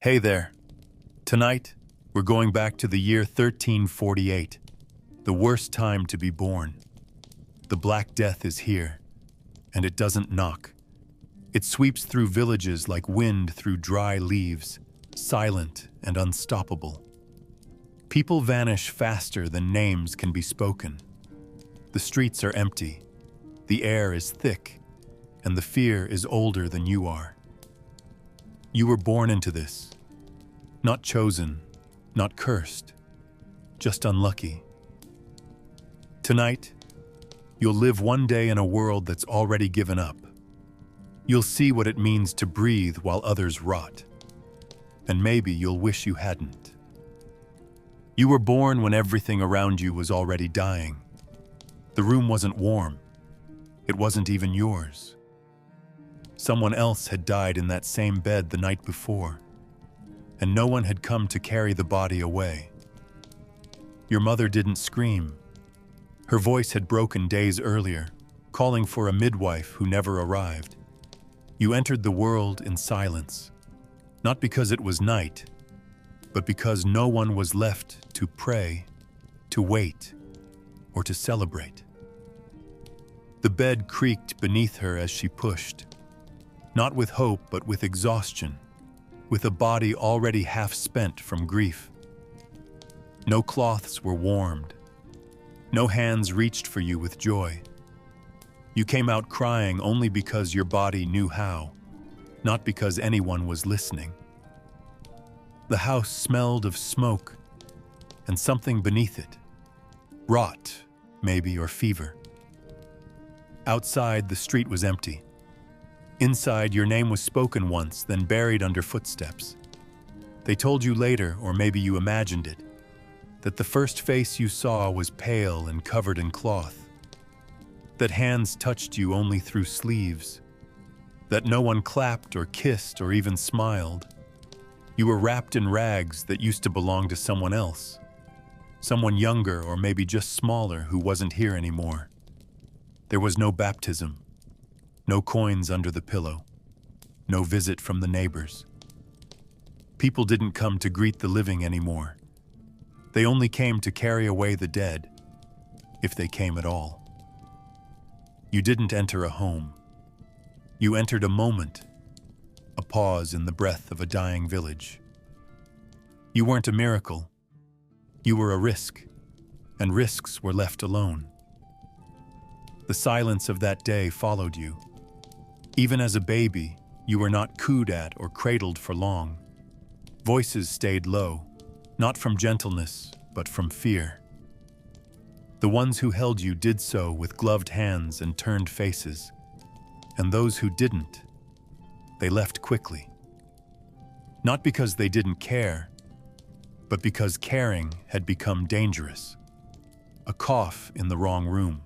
Hey there. Tonight, we're going back to the year 1348, the worst time to be born. The Black Death is here, and it doesn't knock. It sweeps through villages like wind through dry leaves, silent and unstoppable. People vanish faster than names can be spoken. The streets are empty, the air is thick, and the fear is older than you are. You were born into this. Not chosen, not cursed, just unlucky. Tonight, you'll live one day in a world that's already given up. You'll see what it means to breathe while others rot. And maybe you'll wish you hadn't. You were born when everything around you was already dying. The room wasn't warm. It wasn't even yours. Someone else had died in that same bed the night before, and no one had come to carry the body away. Your mother didn't scream. Her voice had broken days earlier, calling for a midwife who never arrived. You entered the world in silence, not because it was night, but because no one was left to pray, to wait, or to celebrate. The bed creaked beneath her as she pushed, not with hope but with exhaustion, with a body already half spent from grief. No cloths were warmed. No hands reached for you with joy. You came out crying only because your body knew how, not because anyone was listening. The house smelled of smoke and something beneath it. Rot, maybe, or fever. Outside, the street was empty. Inside, your name was spoken once, then buried under footsteps. They told you later, or maybe you imagined it, that the first face you saw was pale and covered in cloth, that hands touched you only through sleeves, that no one clapped or kissed or even smiled. You were wrapped in rags that used to belong to someone else, someone younger or maybe just smaller who wasn't here anymore. There was no baptism. No coins under the pillow. No visit from the neighbors. People didn't come to greet the living anymore. They only came to carry away the dead, if they came at all. You didn't enter a home. You entered a moment, a pause in the breath of a dying village. You weren't a miracle. You were a risk, and risks were left alone. The silence of that day followed you. Even as a baby, you were not cooed at or cradled for long. Voices stayed low, not from gentleness, but from fear. The ones who held you did so with gloved hands and turned faces, and those who didn't, they left quickly. Not because they didn't care, but because caring had become dangerous. A cough in the wrong room,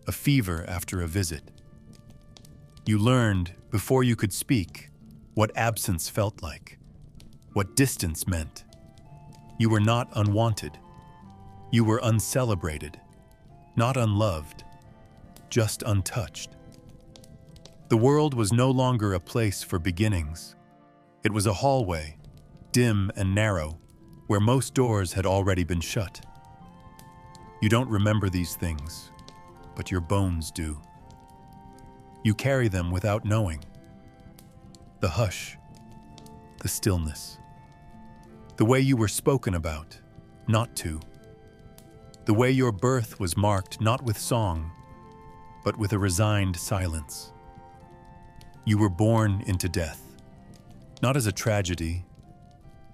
a fever after a visit. You learned, before you could speak, what absence felt like, what distance meant. You were not unwanted. You were uncelebrated, not unloved, just untouched. The world was no longer a place for beginnings. It was a hallway, dim and narrow, where most doors had already been shut. You don't remember these things, but your bones do. You carry them without knowing. The hush, the stillness. The way you were spoken about, not to. The way your birth was marked not with song, but with a resigned silence. You were born into death, not as a tragedy,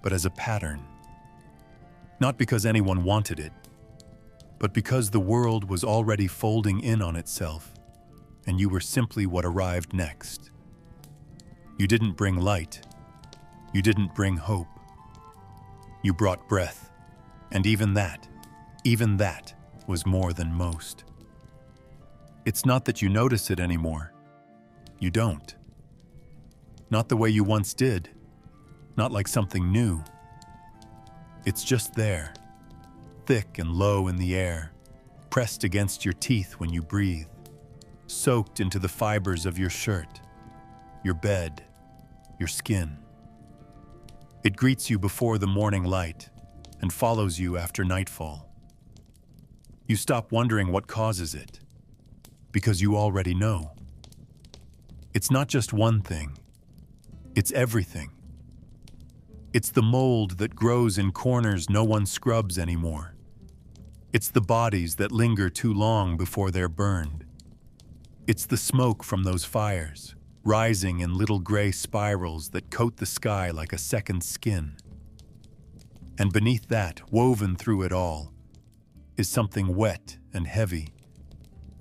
but as a pattern. Not because anyone wanted it, but because the world was already folding in on itself, and you were simply what arrived next. You didn't bring light. You didn't bring hope. You brought breath, and even that was more than most. It's not that you notice it anymore. You don't. Not the way you once did, not like something new. It's just there, thick and low in the air, pressed against your teeth when you breathe, soaked into the fibers of your shirt, your bed, your skin. It greets you before the morning light and follows you after nightfall. You stop wondering what causes it, because you already know. It's not just one thing, it's everything. It's the mold that grows in corners no one scrubs anymore. It's the bodies that linger too long before they're burned. It's the smoke from those fires, rising in little gray spirals that coat the sky like a second skin. And beneath that, woven through it all, is something wet and heavy.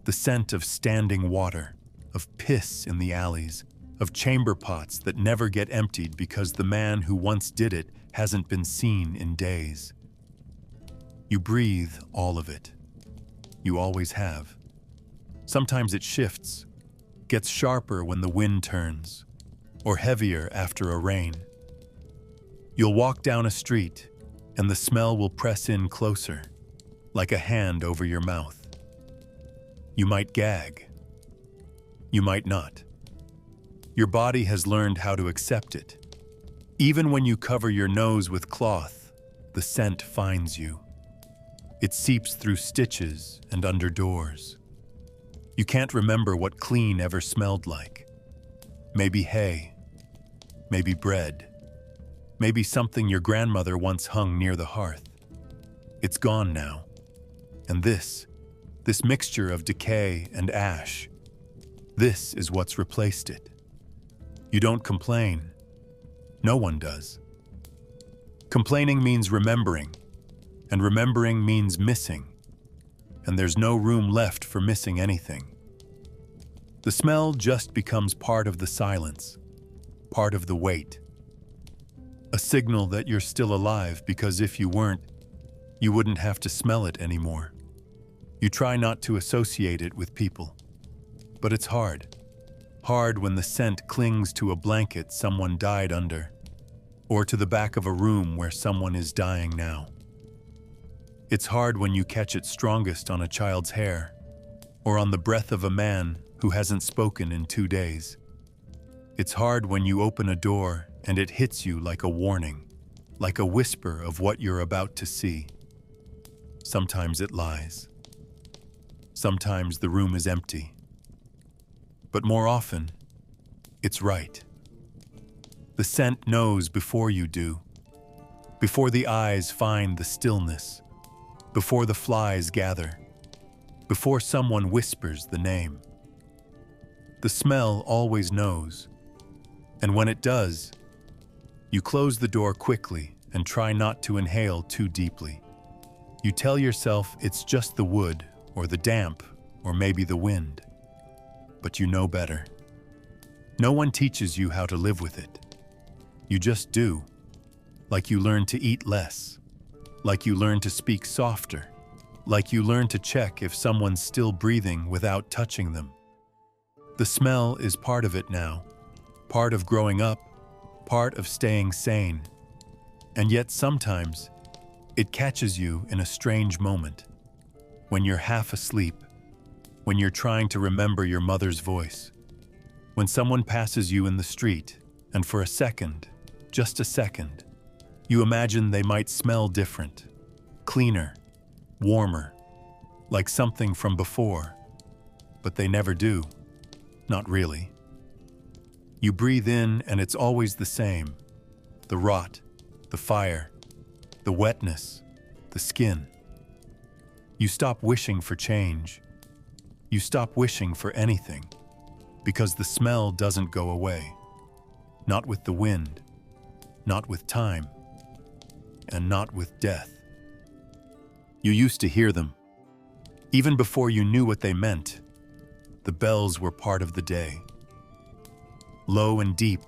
The scent of standing water, of piss in the alleys, of chamber pots that never get emptied because the man who once did it hasn't been seen in days. You breathe all of it. You always have. Sometimes it shifts, gets sharper when the wind turns, or heavier after a rain. You'll walk down a street, and the smell will press in closer, like a hand over your mouth. You might gag. You might not. Your body has learned how to accept it. Even when you cover your nose with cloth, the scent finds you. It seeps through stitches and under doors. You can't remember what clean ever smelled like. Maybe hay, maybe bread, maybe something your grandmother once hung near the hearth. It's gone now. And this mixture of decay and ash, this is what's replaced it. You don't complain. No one does. Complaining means remembering, and remembering means missing, and there's no room left for missing anything. The smell just becomes part of the silence, part of the weight. A signal that you're still alive, because if you weren't, you wouldn't have to smell it anymore. You try not to associate it with people, but it's hard. Hard when the scent clings to a blanket someone died under, or to the back of a room where someone is dying now. It's hard when you catch it strongest on a child's hair, or on the breath of a man who hasn't spoken in 2 days. It's hard when you open a door and it hits you like a warning, like a whisper of what you're about to see. Sometimes it lies. Sometimes the room is empty. But more often, it's right. The scent knows before you do, before the eyes find the stillness, before the flies gather, before someone whispers the name. The smell always knows, and when it does, you close the door quickly and try not to inhale too deeply. You tell yourself it's just the wood, or the damp, or maybe the wind. But you know better. No one teaches you how to live with it. You just do. Like you learn to eat less. Like you learn to speak softer. Like you learn to check if someone's still breathing without touching them. The smell is part of it now. Part of growing up. Part of staying sane. And yet sometimes, it catches you in a strange moment. When you're half asleep. When you're trying to remember your mother's voice. When someone passes you in the street, and for a second, just a second, you imagine they might smell different, cleaner, warmer, like something from before. But they never do. Not really. You breathe in and it's always the same. The rot, the fire, the wetness, the skin. You stop wishing for change. You stop wishing for anything, because the smell doesn't go away. Not with the wind, not with time, and not with death. You used to hear them. Even before you knew what they meant, the bells were part of the day. Low and deep,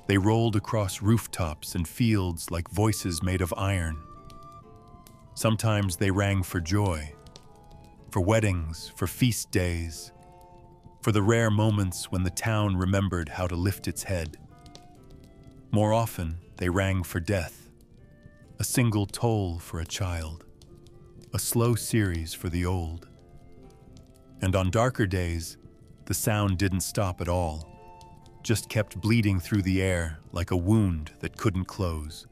they rolled across rooftops and fields like voices made of iron. Sometimes they rang for joy, for weddings, for feast days, for the rare moments when the town remembered how to lift its head. More often, they rang for death, a single toll for a child, a slow series for the old. And on darker days, the sound didn't stop at all, just kept bleeding through the air like a wound that couldn't close.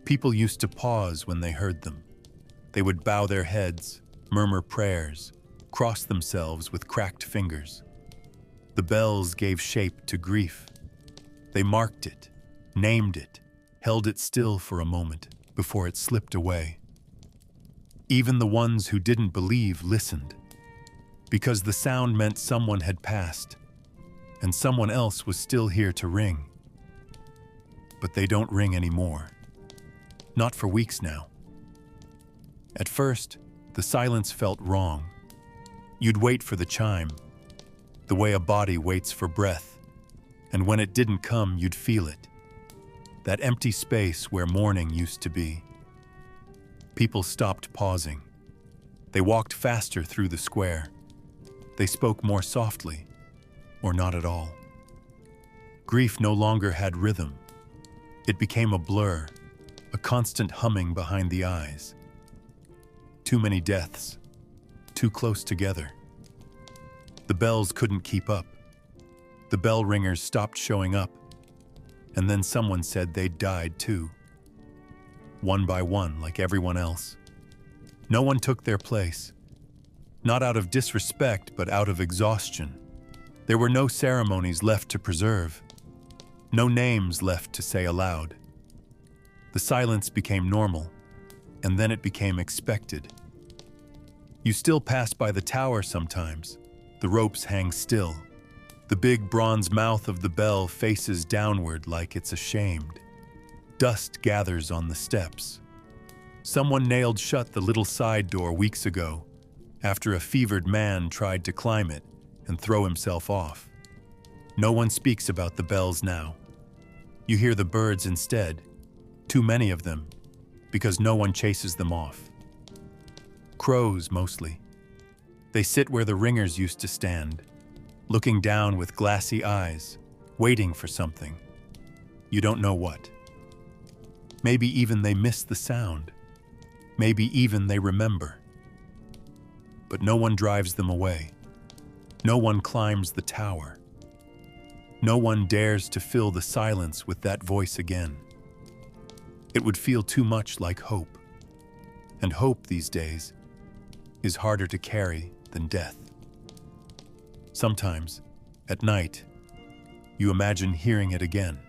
People used to pause when they heard them. They would bow their heads, murmur prayers, cross themselves with cracked fingers. The bells gave shape to grief. They marked it, named it, held it still for a moment before it slipped away. Even the ones who didn't believe listened, because the sound meant someone had passed, and someone else was still here to ring. But they don't ring anymore. Not for weeks now. At first, the silence felt wrong. You'd wait for the chime, the way a body waits for breath, and when it didn't come, you'd feel it. That empty space where morning used to be. People stopped pausing. They walked faster through the square. They spoke more softly, or not at all. Grief no longer had rhythm. It became a blur, a constant humming behind the eyes. Too many deaths, too close together. The bells couldn't keep up. The bell ringers stopped showing up, and then someone said they'd died too. One by one, like everyone else. No one took their place. Not out of disrespect, but out of exhaustion. There were no ceremonies left to preserve. No names left to say aloud. The silence became normal, and then it became expected. You still pass by the tower sometimes. The ropes hang still. The big bronze mouth of the bell faces downward like it's ashamed. Dust gathers on the steps. Someone nailed shut the little side door weeks ago, after a fevered man tried to climb it and throw himself off. No one speaks about the bells now. You hear the birds instead, too many of them, because no one chases them off. Crows mostly. They sit where the ringers used to stand, looking down with glassy eyes, waiting for something. You don't know what. Maybe even they miss the sound. Maybe even they remember. But no one drives them away. No one climbs the tower. No one dares to fill the silence with that voice again. It would feel too much like hope. And hope these days is harder to carry than death. Sometimes, at night, you imagine hearing it again.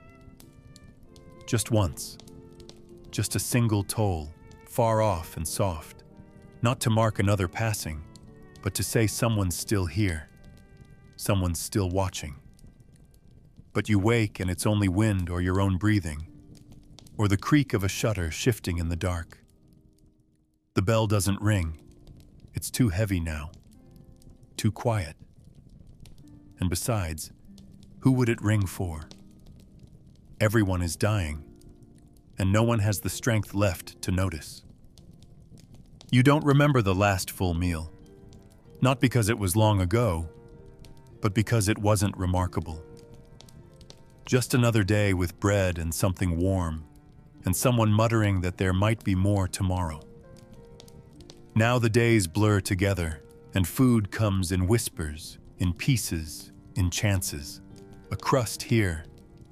Just once. Just a single toll, far off and soft. Not to mark another passing, but to say someone's still here. Someone's still watching. But you wake and it's only wind or your own breathing, or the creak of a shutter shifting in the dark. The bell doesn't ring. It's too heavy now. Too quiet. And besides, who would it ring for? Everyone is dying, and no one has the strength left to notice. You don't remember the last full meal, not because it was long ago, but because it wasn't remarkable. Just another day with bread and something warm, and someone muttering that there might be more tomorrow. Now the days blur together, and food comes in whispers, in pieces, in chances. A crust here,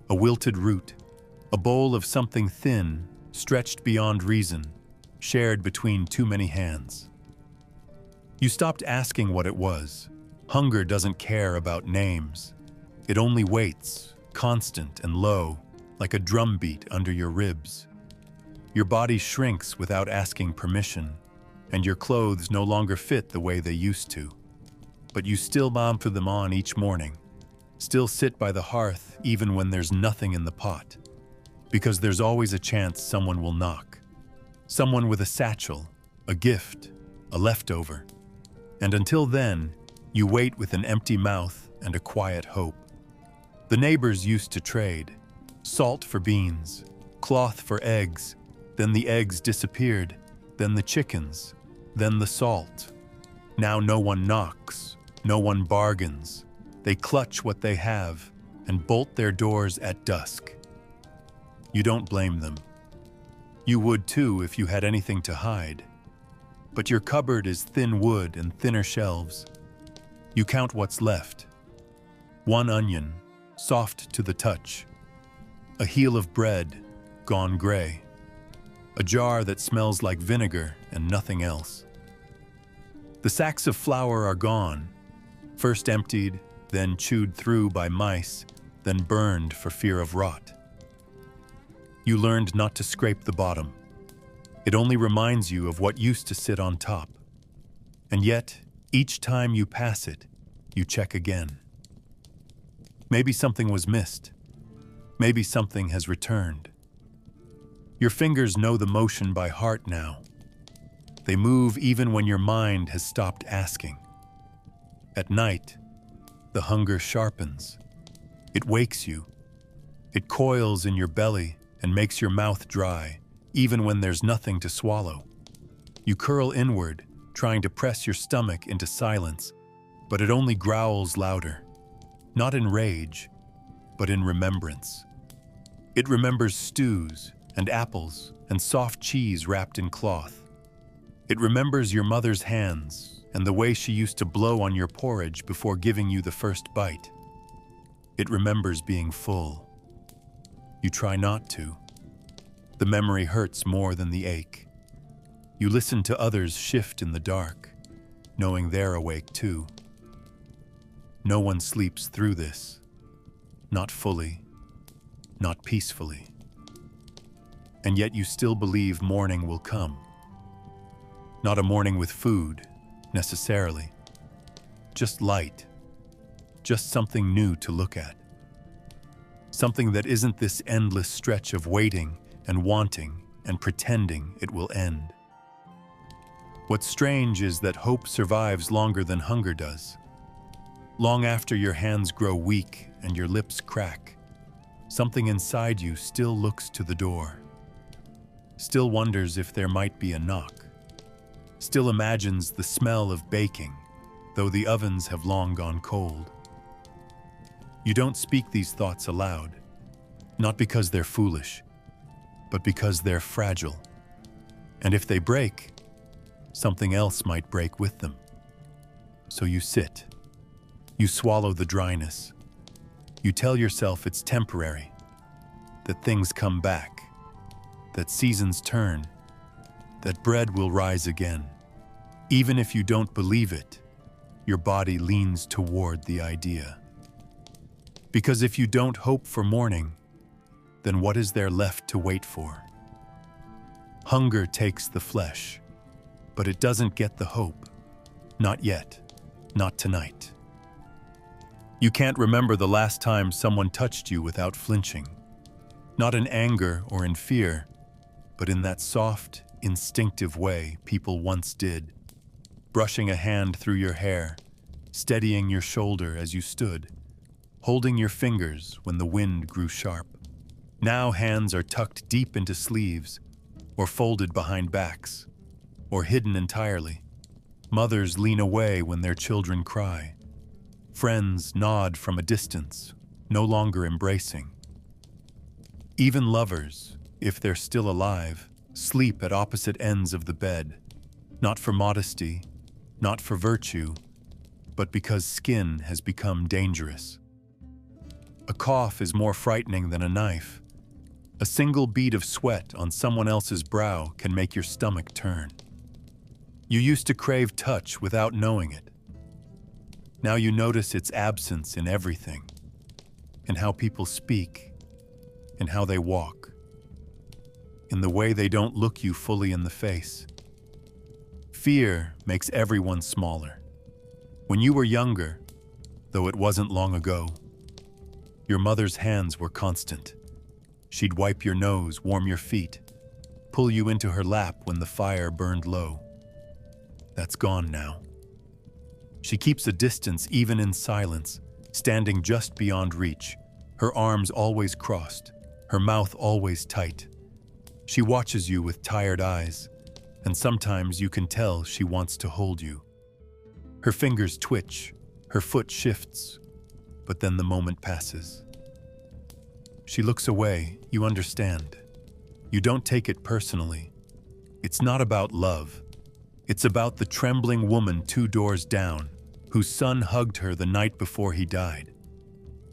a wilted root, a bowl of something thin, stretched beyond reason, shared between too many hands. You stopped asking what it was. Hunger doesn't care about names. It only waits, constant and low, like a drumbeat under your ribs. Your body shrinks without asking permission, and your clothes no longer fit the way they used to. But you still put them on each morning, still sit by the hearth even when there's nothing in the pot, because there's always a chance someone will knock. Someone with a satchel, a gift, a leftover. And until then, you wait with an empty mouth and a quiet hope. The neighbors used to trade, salt for beans, cloth for eggs, then the eggs disappeared, then the chickens, then the salt. Now no one knocks, no one bargains. They clutch what they have and bolt their doors at dusk. You don't blame them. You would too if you had anything to hide. But your cupboard is thin wood and thinner shelves. You count what's left. One onion, soft to the touch. A heel of bread, gone gray. A jar that smells like vinegar and nothing else. The sacks of flour are gone, first emptied, then chewed through by mice, then burned for fear of rot. You learned not to scrape the bottom. It only reminds you of what used to sit on top. And yet, each time you pass it, you check again. Maybe something was missed. Maybe something has returned. Your fingers know the motion by heart now. They move even when your mind has stopped asking. At night, the hunger sharpens. It wakes you. It coils in your belly and makes your mouth dry, even when there's nothing to swallow. You curl inward, trying to press your stomach into silence, but it only growls louder. Not in rage, but in remembrance. It remembers stews and apples and soft cheese wrapped in cloth. It remembers your mother's hands and the way she used to blow on your porridge before giving you the first bite. It remembers being full. You try not to. The memory hurts more than the ache. You listen to others shift in the dark, knowing they're awake too. No one sleeps through this. Not fully, not peacefully. And yet you still believe morning will come. Not a morning with food, necessarily. Just light. Just something new to look at. Something that isn't this endless stretch of waiting and wanting and pretending it will end. What's strange is that hope survives longer than hunger does. Long after your hands grow weak and your lips crack, something inside you still looks to the door. Still wonders if there might be a knock. Still imagines the smell of baking, though the ovens have long gone cold. You don't speak these thoughts aloud, not because they're foolish, but because they're fragile. And if they break, something else might break with them. So you sit. You swallow the dryness. You tell yourself it's temporary, that things come back, that seasons turn, that bread will rise again. Even if you don't believe it, your body leans toward the idea. Because if you don't hope for morning, then what is there left to wait for? Hunger takes the flesh, but it doesn't get the hope. Not yet, not tonight. You can't remember the last time someone touched you without flinching. Not in anger or in fear, but in that soft, instinctive way people once did. Brushing a hand through your hair, steadying your shoulder as you stood, holding your fingers when the wind grew sharp. Now hands are tucked deep into sleeves, or folded behind backs, or hidden entirely. Mothers lean away when their children cry. Friends nod from a distance, no longer embracing. Even lovers, if they're still alive, sleep at opposite ends of the bed, not for modesty, not for virtue, but because skin has become dangerous. A cough is more frightening than a knife. A single bead of sweat on someone else's brow can make your stomach turn. You used to crave touch without knowing it. Now you notice its absence in everything, in how people speak, in how they walk, in the way they don't look you fully in the face. Fear makes everyone smaller. When you were younger, though it wasn't long ago, your mother's hands were constant. She'd wipe your nose, warm your feet, pull you into her lap when the fire burned low. That's gone now. She keeps a distance even in silence, standing just beyond reach, her arms always crossed, her mouth always tight. She watches you with tired eyes, and sometimes you can tell she wants to hold you. Her fingers twitch, her foot shifts, but then the moment passes. She looks away, you understand. You don't take it personally. It's not about love. It's about the trembling woman 2 doors down, whose son hugged her the night before he died.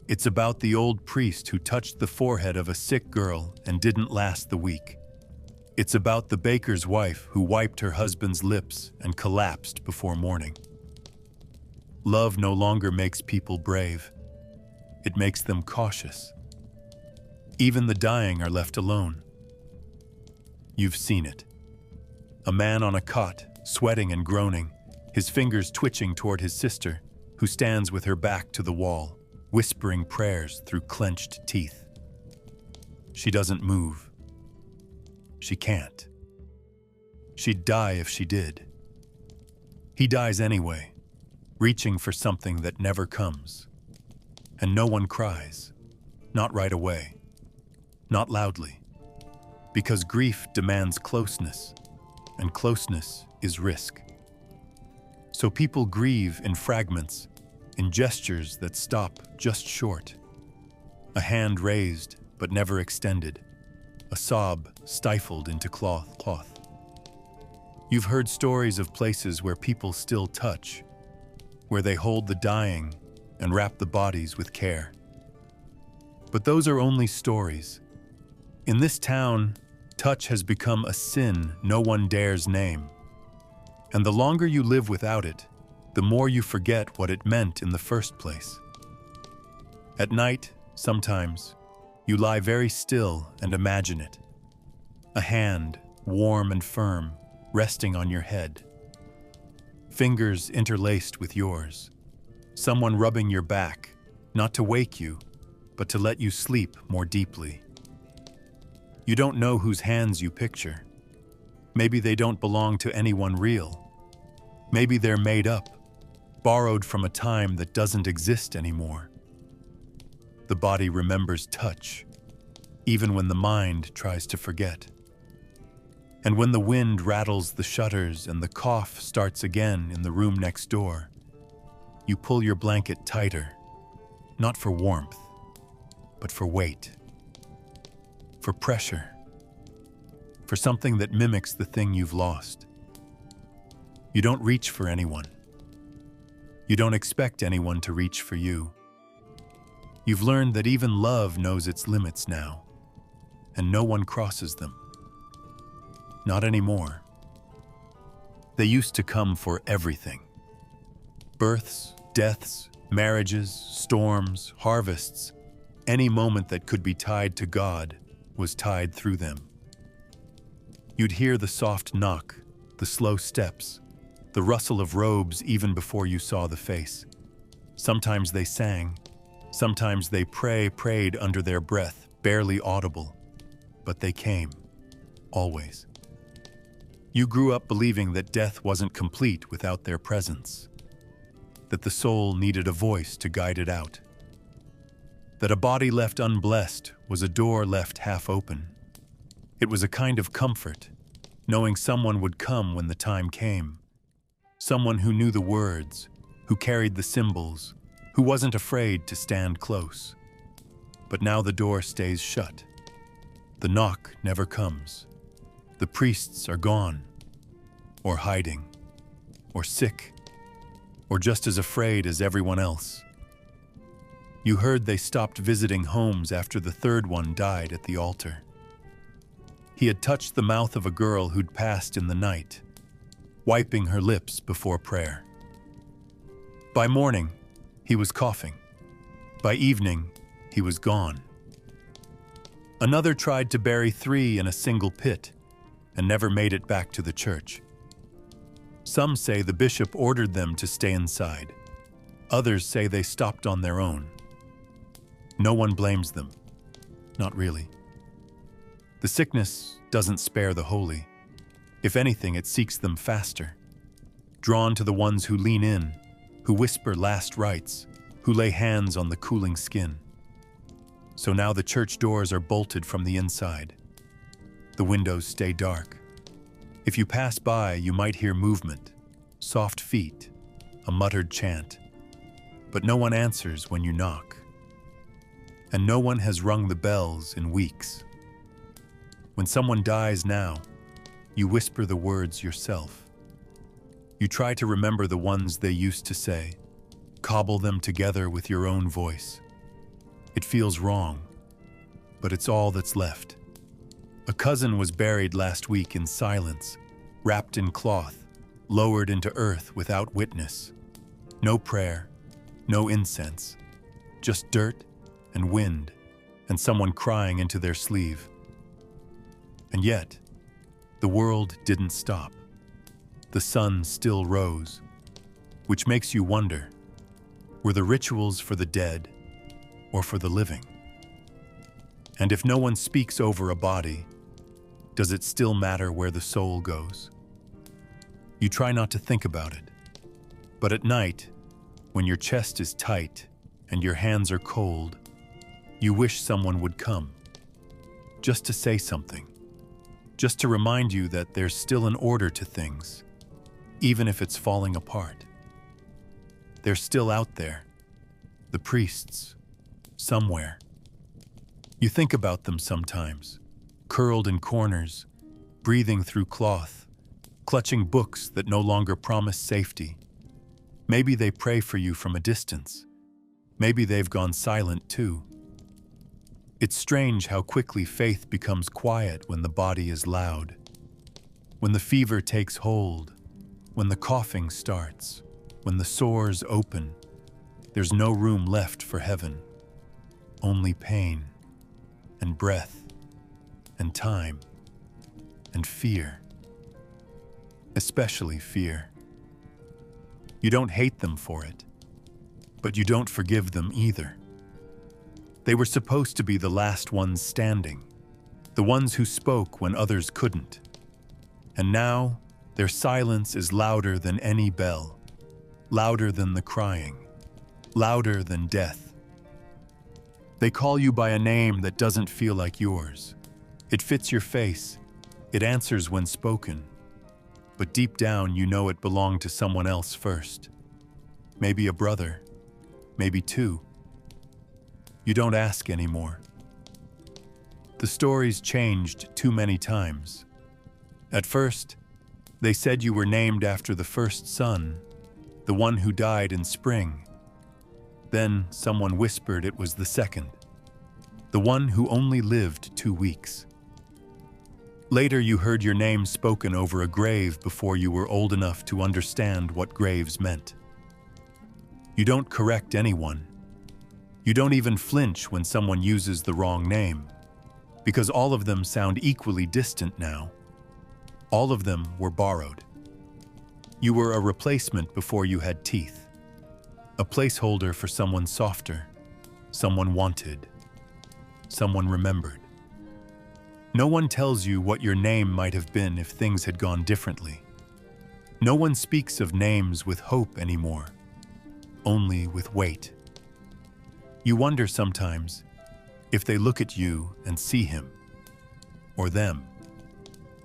It's about the old priest who touched the forehead of a sick girl and didn't last the week. It's about the baker's wife who wiped her husband's lips and collapsed before morning. Love no longer makes people brave. It makes them cautious. Even the dying are left alone. You've seen it. A man on a cot, sweating and groaning, his fingers twitching toward his sister, who stands with her back to the wall, whispering prayers through clenched teeth. She doesn't move. She can't. She'd die if she did. He dies anyway, reaching for something that never comes. And no one cries. Not right away. Not loudly. Because grief demands closeness, and closeness is risk. So people grieve in fragments, in gestures that stop just short. A hand raised but never extended, a sob stifled into cloth. You've heard stories of places where people still touch, where they hold the dying and wrap the bodies with care. But those are only stories. In this town, touch has become a sin no one dares name. And the longer you live without it, the more you forget what it meant in the first place. At night, sometimes, you lie very still and imagine it. A hand, warm and firm, resting on your head. Fingers interlaced with yours. Someone rubbing your back, not to wake you, but to let you sleep more deeply. You don't know whose hands you picture. Maybe they don't belong to anyone real. Maybe they're made up, borrowed from a time that doesn't exist anymore. The body remembers touch, even when the mind tries to forget. And when the wind rattles the shutters and the cough starts again in the room next door, you pull your blanket tighter, not for warmth, but for weight, for pressure, for something that mimics the thing you've lost. You don't reach for anyone. You don't expect anyone to reach for you. You've learned that even love knows its limits now, and no one crosses them. Not anymore. They used to come for everything. Births, deaths, marriages, storms, harvests. Any moment that could be tied to God was tied through them. You'd hear the soft knock, the slow steps, the rustle of robes even before you saw the face. Sometimes they sang, sometimes they prayed under their breath, barely audible, but they came, always. You grew up believing that death wasn't complete without their presence, that the soul needed a voice to guide it out, that a body left unblessed was a door left half open. It was a kind of comfort, knowing someone would come when the time came, someone who knew the words, who carried the symbols, who wasn't afraid to stand close. But now the door stays shut. The knock never comes. The priests are gone, or hiding, or sick, or just as afraid as everyone else. You heard they stopped visiting homes after the third one died at the altar. He had touched the mouth of a girl who'd passed in the night, wiping her lips before prayer. By morning, he was coughing. By evening, he was gone. Another tried to bury 3 in a single pit and never made it back to the church. Some say the bishop ordered them to stay inside. Others say they stopped on their own. No one blames them. Not really. The sickness doesn't spare the holy. If anything, it seeks them faster. Drawn to the ones who lean in, who whisper last rites, who lay hands on the cooling skin. So now the church doors are bolted from the inside. The windows stay dark. If you pass by, you might hear movement, soft feet, a muttered chant. But no one answers when you knock. And no one has rung the bells in weeks. When someone dies now, you whisper the words yourself. You try to remember the ones they used to say, cobble them together with your own voice. It feels wrong, but it's all that's left. A cousin was buried last week in silence, wrapped in cloth, lowered into earth without witness. No prayer, no incense, just dirt and wind and someone crying into their sleeve. And yet, the world didn't stop. The sun still rose, which makes you wonder, were the rituals for the dead or for the living? And if no one speaks over a body, does it still matter where the soul goes? You try not to think about it, but at night, when your chest is tight and your hands are cold, you wish someone would come, just to say something, just to remind you that there's still an order to things, even if it's falling apart. They're still out there, the priests, somewhere. You think about them sometimes, curled in corners, breathing through cloth, clutching books that no longer promise safety. Maybe they pray for you from a distance. Maybe they've gone silent too. It's strange how quickly faith becomes quiet when the body is loud. When the fever takes hold, when the coughing starts, when the sores open, there's no room left for heaven. Only pain, and breath, and time, and fear. Especially fear. You don't hate them for it, but you don't forgive them either. They were supposed to be the last ones standing, the ones who spoke when others couldn't. And now, their silence is louder than any bell, louder than the crying, louder than death. They call you by a name that doesn't feel like yours. It fits your face, it answers when spoken, but deep down you know it belonged to someone else first. Maybe a brother, maybe two. You don't ask anymore. The story's changed too many times. At first, they said you were named after the first son, the one who died in spring. Then someone whispered it was the second, the one who only lived 2 weeks. Later you heard your name spoken over a grave before you were old enough to understand what graves meant. You don't correct anyone. You don't even flinch when someone uses the wrong name, because all of them sound equally distant now. All of them were borrowed. You were a replacement before you had teeth, a placeholder for someone softer, someone wanted, someone remembered. No one tells you what your name might have been if things had gone differently. No one speaks of names with hope anymore, only with weight. You wonder sometimes if they look at you and see him, or them.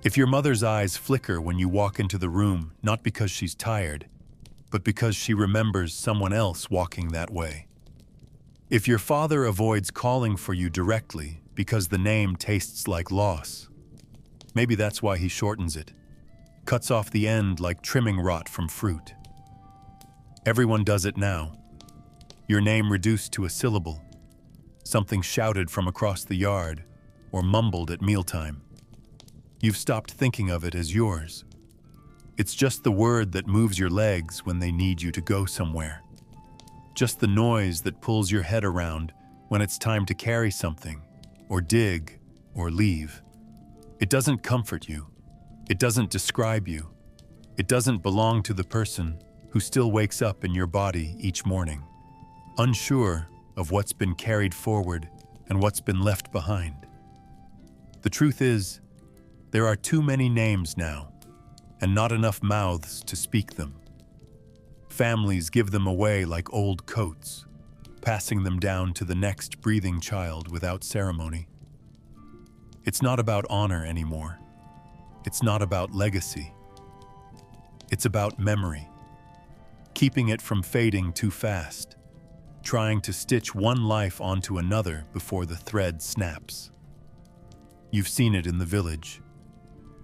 If your mother's eyes flicker when you walk into the room, not because she's tired, but because she remembers someone else walking that way. If your father avoids calling for you directly because the name tastes like loss, maybe that's why he shortens it, cuts off the end like trimming rot from fruit. Everyone does it now. Your name reduced to a syllable, something shouted from across the yard or mumbled at mealtime. You've stopped thinking of it as yours. It's just the word that moves your legs when they need you to go somewhere. Just the noise that pulls your head around when it's time to carry something, or dig, or leave. It doesn't comfort you. It doesn't describe you. It doesn't belong to the person who still wakes up in your body each morning, unsure of what's been carried forward and what's been left behind. The truth is, there are too many names now, and not enough mouths to speak them. Families give them away like old coats, passing them down to the next breathing child without ceremony. It's not about honor anymore. It's not about legacy. It's about memory, keeping it from fading too fast, trying to stitch one life onto another before the thread snaps. You've seen it in the village.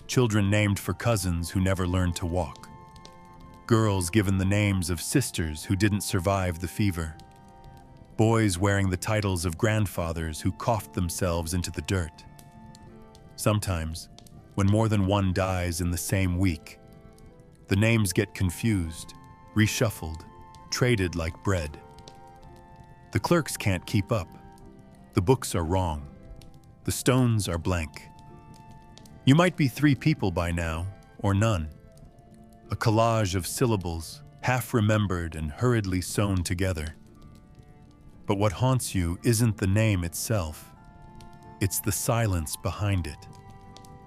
Children named for cousins who never learned to walk. Girls given the names of sisters who didn't survive the fever. boys wearing the titles of grandfathers who coughed themselves into the dirt. Sometimes, when more than one dies in the same week, the names get confused, reshuffled, traded like bread. The clerks can't keep up. The books are wrong. The stones are blank. You might be 3 people by now, or none. A collage of syllables, half remembered and hurriedly sewn together. But what haunts you isn't the name itself. It's the silence behind it.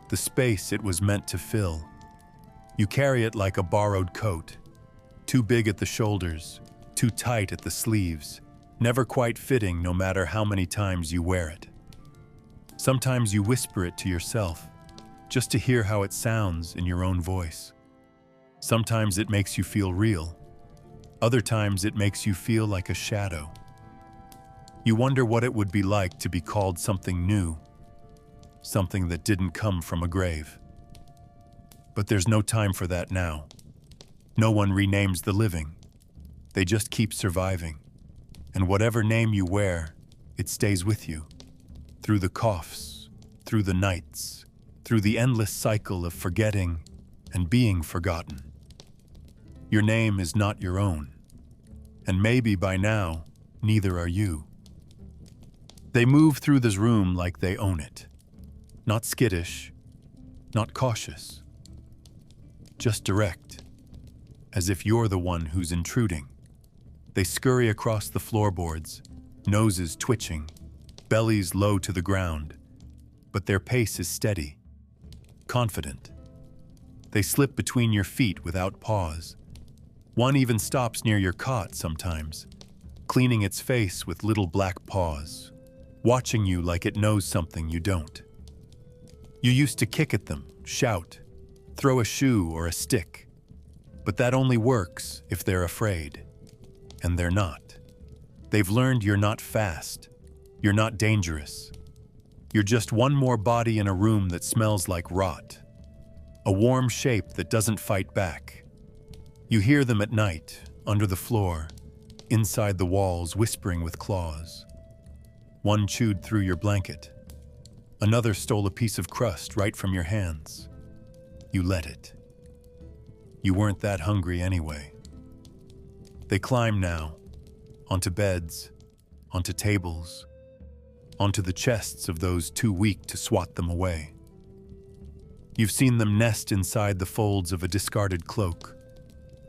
The space it was meant to fill. You carry it like a borrowed coat. Too big at the shoulders, too tight at the sleeves, never quite fitting no matter how many times you wear it. Sometimes you whisper it to yourself, just to hear how it sounds in your own voice. Sometimes it makes you feel real. Other times it makes you feel like a shadow. You wonder what it would be like to be called something new, something that didn't come from a grave. But there's no time for that now. No one renames the living. They just keep surviving. And whatever name you wear, it stays with you. Through the coughs, through the nights, through the endless cycle of forgetting and being forgotten. Your name is not your own. And maybe by now, neither are you. They move through this room like they own it. Not skittish, not cautious. Just direct, as if you're the one who's intruding. They scurry across the floorboards, noses twitching, bellies low to the ground, but their pace is steady, confident. They slip between your feet without pause. One even stops near your cot sometimes, cleaning its face with little black paws, watching you like it knows something you don't. You used to kick at them, shout, throw a shoe or a stick, but that only works if they're afraid. And they're not. They've learned you're not fast. You're not dangerous. You're just one more body in a room that smells like rot. A warm shape that doesn't fight back. You hear them at night, under the floor, inside the walls, whispering with claws. One chewed through your blanket. Another stole a piece of crust right from your hands. You let it. You weren't that hungry anyway. They climb now, onto beds, onto tables, onto the chests of those too weak to swat them away. You've seen them nest inside the folds of a discarded cloak,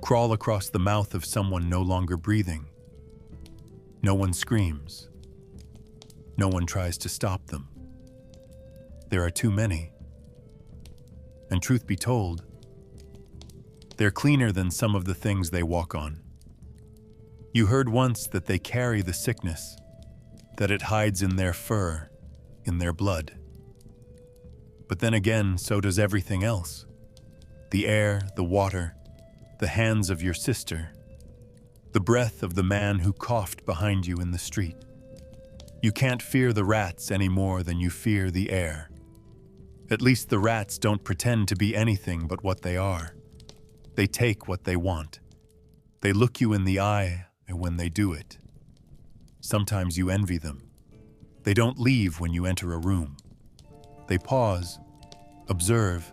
crawl across the mouth of someone no longer breathing. No one screams. No one tries to stop them. There are too many. And truth be told, they're cleaner than some of the things they walk on. You heard once that they carry the sickness, that it hides in their fur, in their blood. But then again, so does everything else. The air, the water, the hands of your sister, the breath of the man who coughed behind you in the street. You can't fear the rats any more than you fear the air. At least the rats don't pretend to be anything but what they are. They take what they want. They look you in the eye, and when they do it, sometimes you envy them. They don't leave when you enter a room. They pause, observe,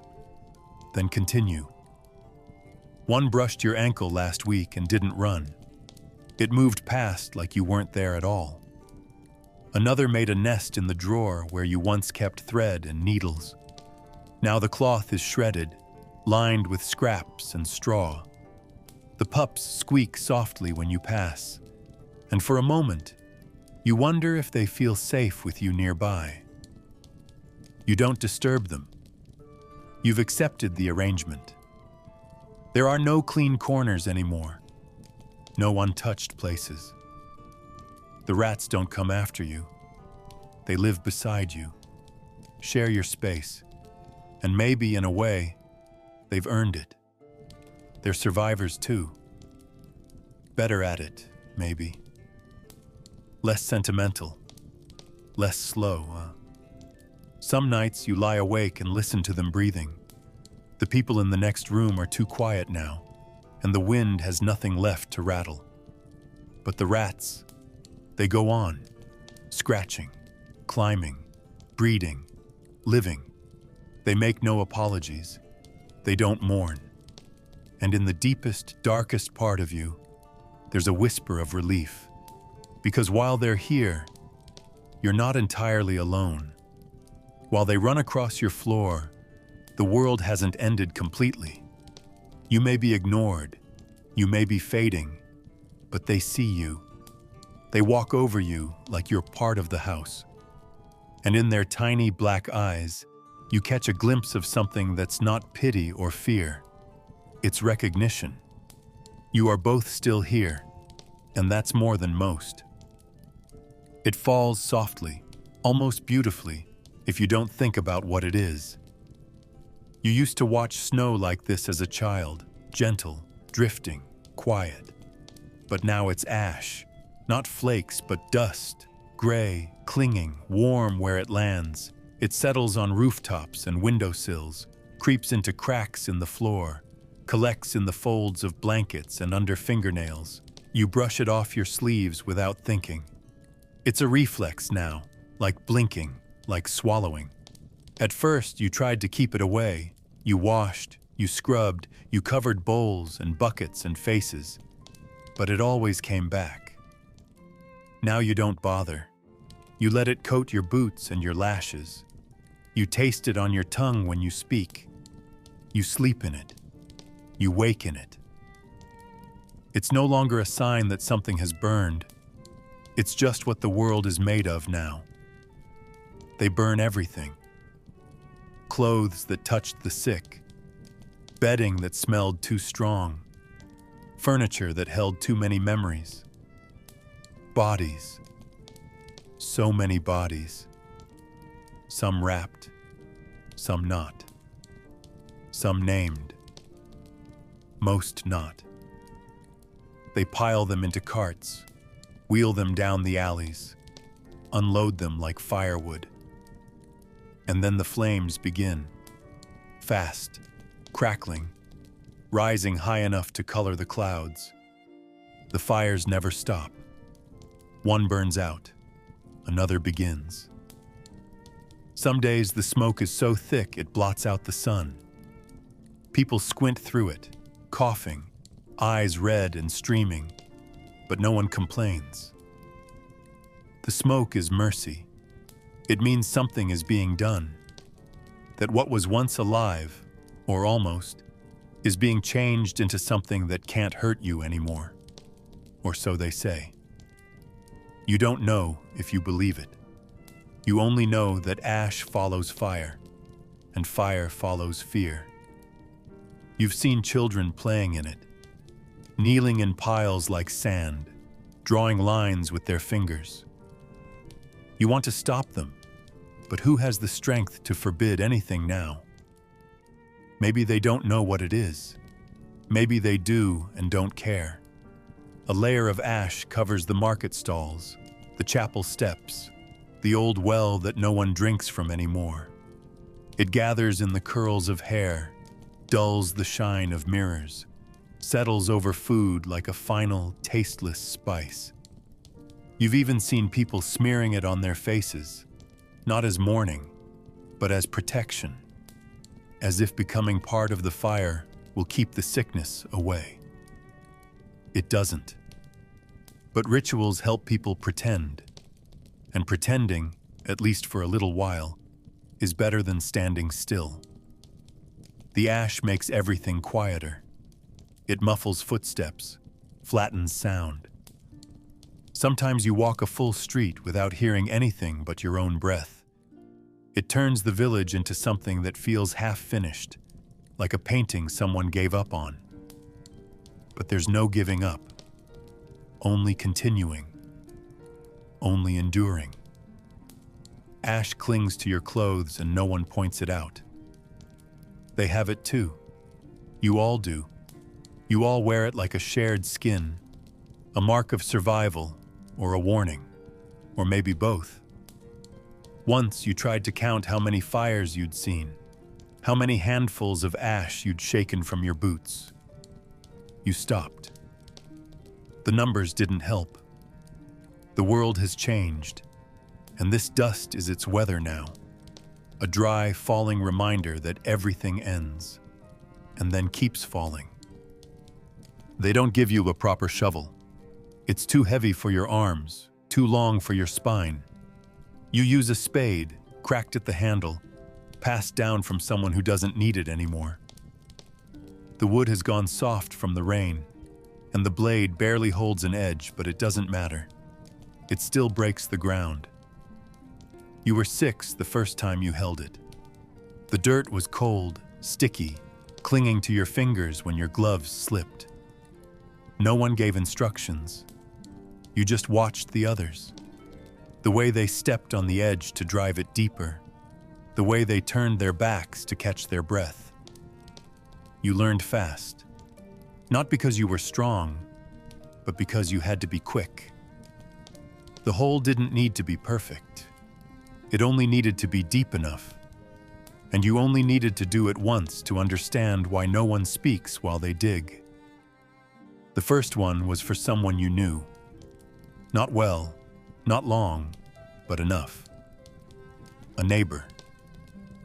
then continue. One brushed your ankle last week and didn't run. It moved past like you weren't there at all. Another made a nest in the drawer where you once kept thread and needles. Now the cloth is shredded, lined with scraps and straw. The pups squeak softly when you pass, and for a moment, you wonder if they feel safe with you nearby. You don't disturb them. You've accepted the arrangement. There are no clean corners anymore, no untouched places. The rats don't come after you. They live beside you, share your space, and maybe, in a way, they've earned it. They're survivors too. Better at it, maybe. Less sentimental, less slow. Some nights you lie awake and listen to them breathing. The people in the next room are too quiet now, and the wind has nothing left to rattle. But the rats, They go on, scratching, climbing, breeding, living. They make no apologies. They don't mourn. And in the deepest, darkest part of you, there's a whisper of relief. Because while they're here, you're not entirely alone. While they run across your floor, the world hasn't ended completely. You may be ignored, you may be fading, but they see you. They walk over you like you're part of the house. And in their tiny black eyes, you catch a glimpse of something that's not pity or fear. It's recognition. You are both still here, and that's more than most. It falls softly, almost beautifully, if you don't think about what it is. You used to watch snow like this as a child, gentle, drifting, quiet. But now it's ash, not flakes but dust, gray, clinging, warm where it lands. It settles on rooftops and windowsills, creeps into cracks in the floor, collects in the folds of blankets and under fingernails. You brush it off your sleeves without thinking. It's a reflex now, like blinking, like swallowing. At first, you tried to keep it away. You washed, you scrubbed, you covered bowls and buckets and faces. But it always came back. Now you don't bother. You let it coat your boots and your lashes. You taste it on your tongue when you speak. You sleep in it. You wake in it. It's no longer a sign that something has burned. It's just what the world is made of now. They burn everything. Clothes that touched the sick. Bedding that smelled too strong. Furniture that held too many memories. Bodies. So many bodies. Some wrapped. Some not. Some named. Most not. They pile them into carts, wheel them down the alleys, unload them like firewood. And then the flames begin, fast, crackling, rising high enough to color the clouds. The fires never stop. One burns out, another begins. Some days the smoke is so thick it blots out the sun. People squint through it, coughing, eyes red and streaming, but no one complains. The smoke is mercy. It means something is being done. That what was once alive, or almost, is being changed into something that can't hurt you anymore. Or so they say. You don't know if you believe it. You only know that ash follows fire, and fire follows fear. You've seen children playing in it, kneeling in piles like sand, drawing lines with their fingers. You want to stop them, but who has the strength to forbid anything now? Maybe they don't know what it is. Maybe they do and don't care. A layer of ash covers the market stalls, the chapel steps, the old well that no one drinks from anymore. It gathers in the curls of hair, dulls the shine of mirrors, settles over food like a final, tasteless spice. You've even seen people smearing it on their faces, not as mourning, but as protection, as if becoming part of the fire will keep the sickness away. It doesn't. But rituals help people pretend, and pretending, at least for a little while, is better than standing still. The ash makes everything quieter. It muffles footsteps, flattens sound. Sometimes you walk a full street without hearing anything but your own breath. It turns the village into something that feels half-finished, like a painting someone gave up on. But there's no giving up, only continuing, only enduring. Ash clings to your clothes and no one points it out. They have it too. You all do. You all wear it like a shared skin, a mark of survival, or a warning, or maybe both. Once you tried to count how many fires you'd seen, how many handfuls of ash you'd shaken from your boots. You stopped. The numbers didn't help. The world has changed, and this dust is its weather now. A dry, falling reminder that everything ends, and then keeps falling. They don't give you a proper shovel. It's too heavy for your arms, too long for your spine. You use a spade, cracked at the handle, passed down from someone who doesn't need it anymore. The wood has gone soft from the rain, and the blade barely holds an edge, but it doesn't matter. It still breaks the ground. You were 6 the first time you held it. The dirt was cold, sticky, clinging to your fingers when your gloves slipped. No one gave instructions. You just watched the others. The way they stepped on the edge to drive it deeper. The way they turned their backs to catch their breath. You learned fast. Not because you were strong, but because you had to be quick. The hole didn't need to be perfect. It only needed to be deep enough. And you only needed to do it once to understand why no one speaks while they dig. The first one was for someone you knew. Not well, not long, but enough. A neighbor.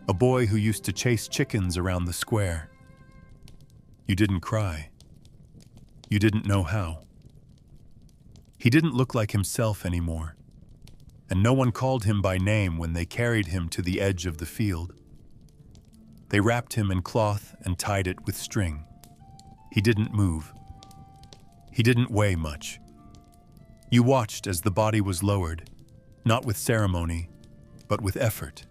A boy who used to chase chickens around the square. You didn't cry. You didn't know how. He didn't look like himself anymore, and no one called him by name when they carried him to the edge of the field. They wrapped him in cloth and tied it with string. He didn't move. He didn't weigh much. You watched as the body was lowered, not with ceremony, but with effort.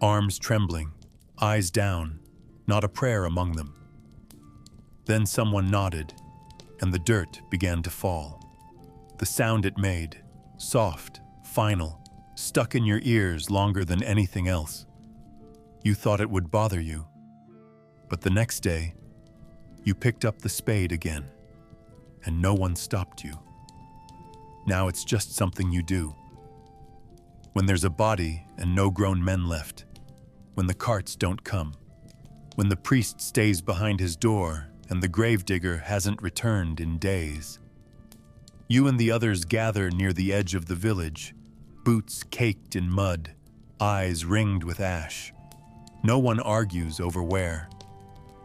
Arms trembling, eyes down, not a prayer among them. Then someone nodded, and the dirt began to fall. The sound it made, soft, final, stuck in your ears longer than anything else. You thought it would bother you, but the next day, you picked up the spade again, and no one stopped you. Now it's just something you do. When there's a body and no grown men left, when the carts don't come, when the priest stays behind his door and the gravedigger hasn't returned in days. You and the others gather near the edge of the village, boots caked in mud, eyes ringed with ash. No one argues over where.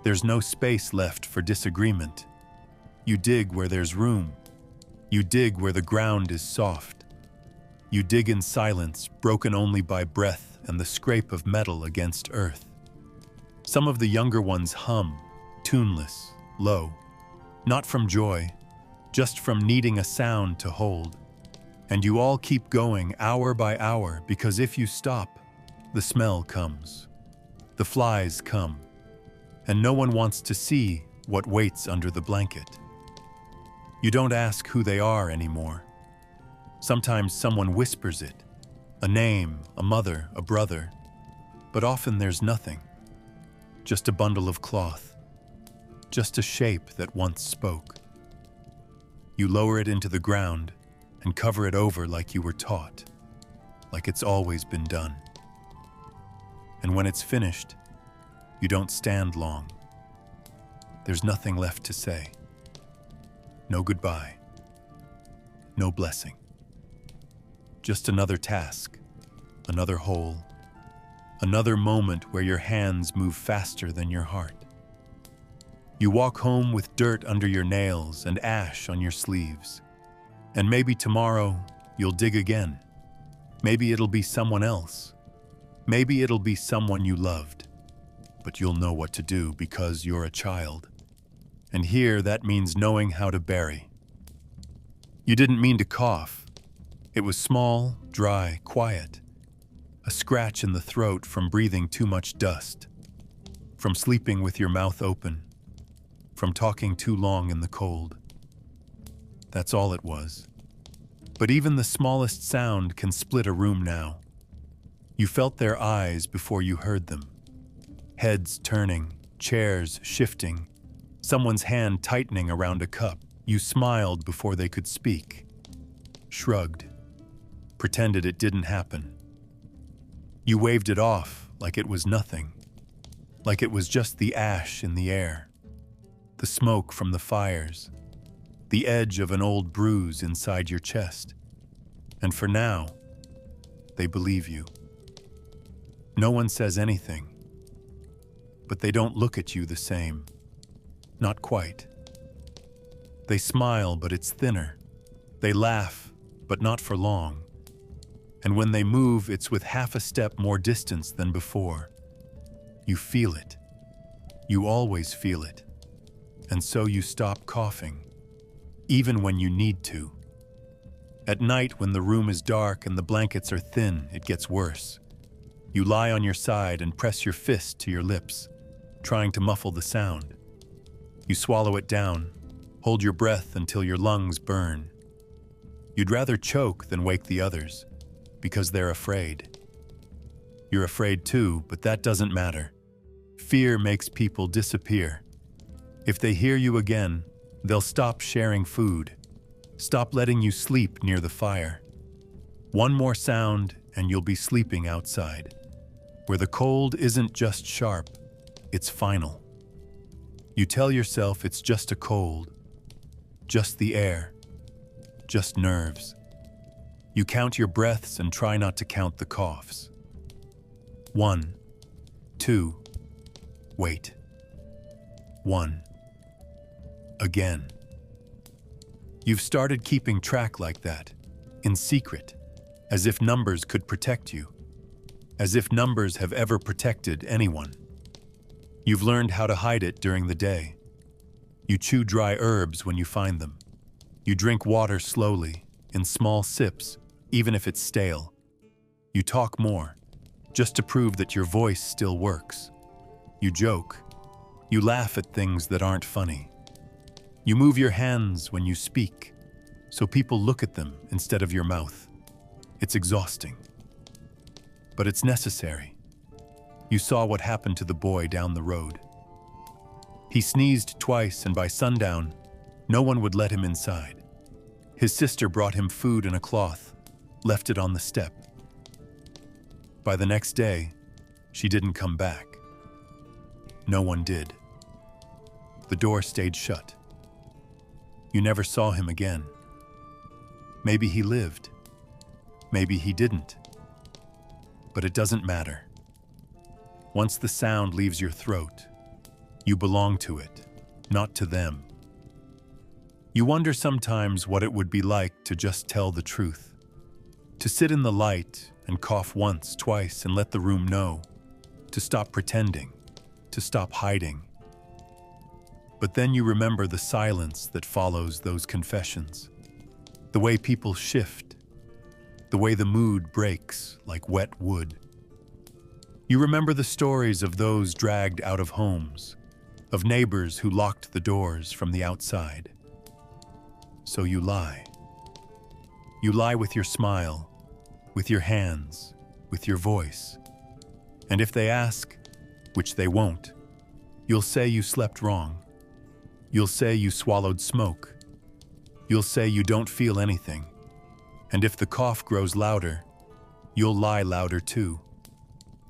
There's no space left for disagreement. You dig where there's room. You dig where the ground is soft. You dig in silence, broken only by breath and the scrape of metal against earth. Some of the younger ones hum, tuneless, low, not from joy, just from needing a sound to hold. And you all keep going hour by hour, because if you stop, the smell comes. The flies come, and no one wants to see what waits under the blanket. You don't ask who they are anymore. Sometimes someone whispers it, a name, a mother, a brother, but often there's nothing. Just a bundle of cloth, just a shape that once spoke. You lower it into the ground and cover it over like you were taught, like it's always been done. And when it's finished, you don't stand long. There's nothing left to say. No goodbye. No blessing. Just another task, another hole, another moment where your hands move faster than your heart. You walk home with dirt under your nails and ash on your sleeves. And maybe tomorrow you'll dig again. Maybe it'll be someone else. Maybe it'll be someone you loved. But you'll know what to do because you're a child. And here that means knowing how to bury. You didn't mean to cough. It was small, dry, quiet. A scratch in the throat from breathing too much dust. From sleeping with your mouth open. From talking too long in the cold. That's all it was. But even the smallest sound can split a room now. You felt their eyes before you heard them. Heads turning, chairs shifting, someone's hand tightening around a cup. You smiled before they could speak. Shrugged. Pretended it didn't happen. You waved it off like it was nothing. Like it was just the ash in the air. The smoke from the fires. The edge of an old bruise inside your chest. And for now, they believe you. No one says anything, but they don't look at you the same. Not quite. They smile, but it's thinner. They laugh, but not for long. And when they move, it's with half a step more distance than before. You feel it. You always feel it. And so you stop coughing, even when you need to. At night, when the room is dark and the blankets are thin, it gets worse. You lie on your side and press your fist to your lips, trying to muffle the sound. You swallow it down, hold your breath until your lungs burn. You'd rather choke than wake the others, because they're afraid. You're afraid too, but that doesn't matter. Fear makes people disappear. If they hear you again, they'll stop sharing food, stop letting you sleep near the fire. One more sound and you'll be sleeping outside, where the cold isn't just sharp, it's final. You tell yourself it's just a cold, just the air, just nerves. You count your breaths and try not to count the coughs. 1, 2, wait. 1. Again. You've started keeping track like that, in secret, as if numbers could protect you, as if numbers have ever protected anyone. You've learned how to hide it during the day. You chew dry herbs when you find them. You drink water slowly, in small sips, even if it's stale. You talk more, just to prove that your voice still works. You joke. You laugh at things that aren't funny. You move your hands when you speak, so people look at them instead of your mouth. It's exhausting, but it's necessary. You saw what happened to the boy down the road. He sneezed twice, and by sundown, no one would let him inside. His sister brought him food in a cloth, left it on the step. By the next day, she didn't come back. No one did. The door stayed shut. You never saw him again. Maybe he lived. Maybe he didn't. But it doesn't matter. Once the sound leaves your throat, you belong to it, not to them. You wonder sometimes what it would be like to just tell the truth. To sit in the light and cough once, twice, and let the room know. To stop pretending. To stop hiding. But then you remember the silence that follows those confessions. The way people shift. The way the mood breaks like wet wood. You remember the stories of those dragged out of homes, of neighbors who locked the doors from the outside. So you lie. You lie with your smile, with your hands, with your voice. And if they ask, which they won't, you'll say you slept wrong. You'll say you swallowed smoke. You'll say you don't feel anything. And if the cough grows louder, you'll lie louder too.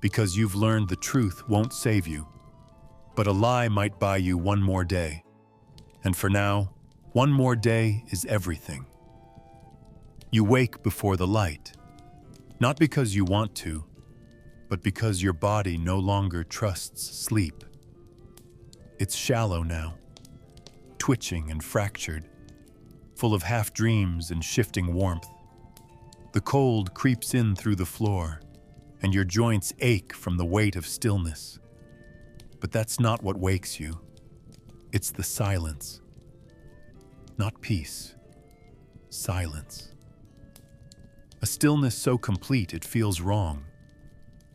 Because you've learned the truth won't save you. But a lie might buy you one more day. And for now, one more day is everything. You wake before the light. Not because you want to, but because your body no longer trusts sleep. It's shallow now, twitching and fractured, full of half-dreams and shifting warmth. The cold creeps in through the floor, and your joints ache from the weight of stillness. But that's not what wakes you. It's the silence. Not peace. Silence. A stillness so complete it feels wrong.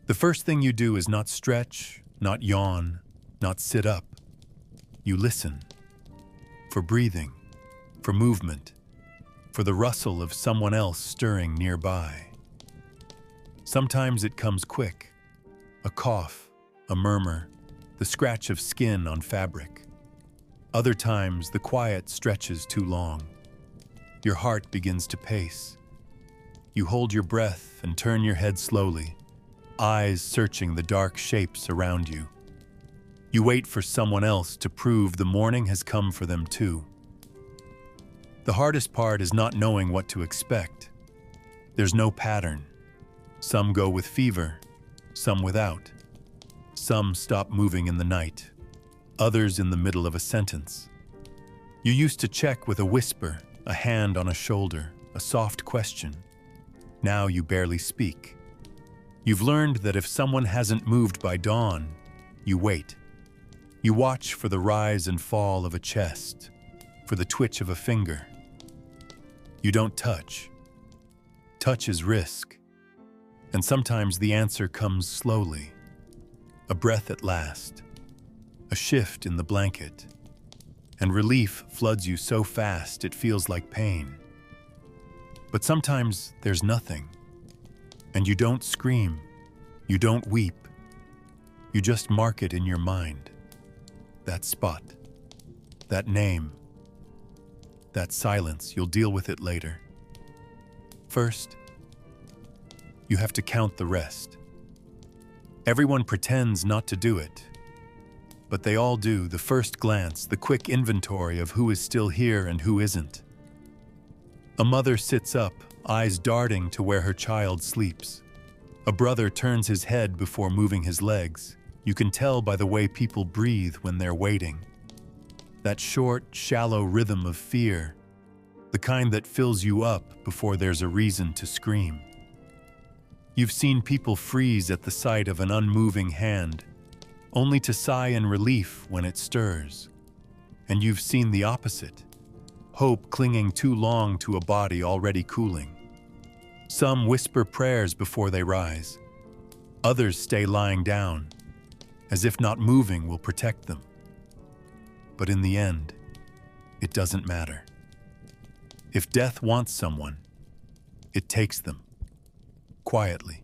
The first thing you do is not stretch, not yawn, not sit up. You listen. For breathing, for movement, for the rustle of someone else stirring nearby. Sometimes it comes quick. A cough, a murmur, the scratch of skin on fabric. Other times the quiet stretches too long. Your heart begins to pace. You hold your breath and turn your head slowly, eyes searching the dark shapes around you. You wait for someone else to prove the morning has come for them too. The hardest part is not knowing what to expect. There's no pattern. Some go with fever, some without. Some stop moving in the night, others in the middle of a sentence. You used to check with a whisper, a hand on a shoulder, a soft question. Now you barely speak. You've learned that if someone hasn't moved by dawn, you wait. You watch for the rise and fall of a chest, for the twitch of a finger. You don't touch. Touch is risk. And sometimes the answer comes slowly. A breath at last. A shift in the blanket. And relief floods you so fast it feels like pain. But sometimes there's nothing. And you don't scream. You don't weep. You just mark it in your mind. That spot. That name. That silence, you'll deal with it later. First, you have to count the rest. Everyone pretends not to do it, but they all do. The first glance, the quick inventory of who is still here and who isn't. A mother sits up, eyes darting to where her child sleeps. A brother turns his head before moving his legs. You can tell by the way people breathe when they're waiting. That short, shallow rhythm of fear, the kind that fills you up before there's a reason to scream. You've seen people freeze at the sight of an unmoving hand, only to sigh in relief when it stirs. And you've seen the opposite, hope clinging too long to a body already cooling. Some whisper prayers before they rise. Others stay lying down, as if not moving will protect them. But in the end, it doesn't matter. If death wants someone, it takes them. Quietly,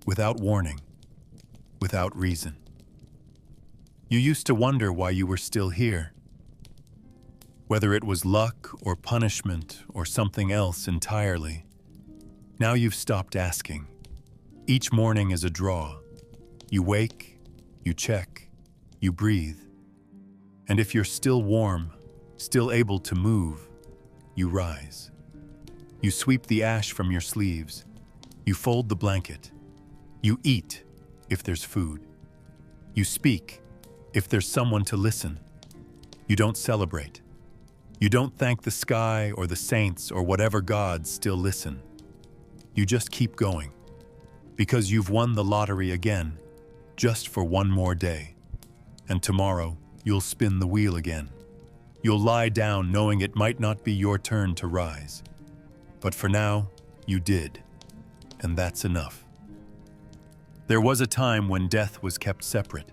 without warning, without reason. You used to wonder why you were still here. Whether it was luck or punishment or something else entirely. Now you've stopped asking. Each morning is a draw. You wake, you check, you breathe. And if you're still warm, still able to move, you rise. You sweep the ash from your sleeves. You fold the blanket. You eat, if there's food. You speak, if there's someone to listen. You don't celebrate. You don't thank the sky or the saints or whatever gods still listen. You just keep going, because you've won the lottery again, just for one more day. And tomorrow, you'll spin the wheel again. You'll lie down knowing it might not be your turn to rise. But for now, you did. And that's enough. There was a time when death was kept separate,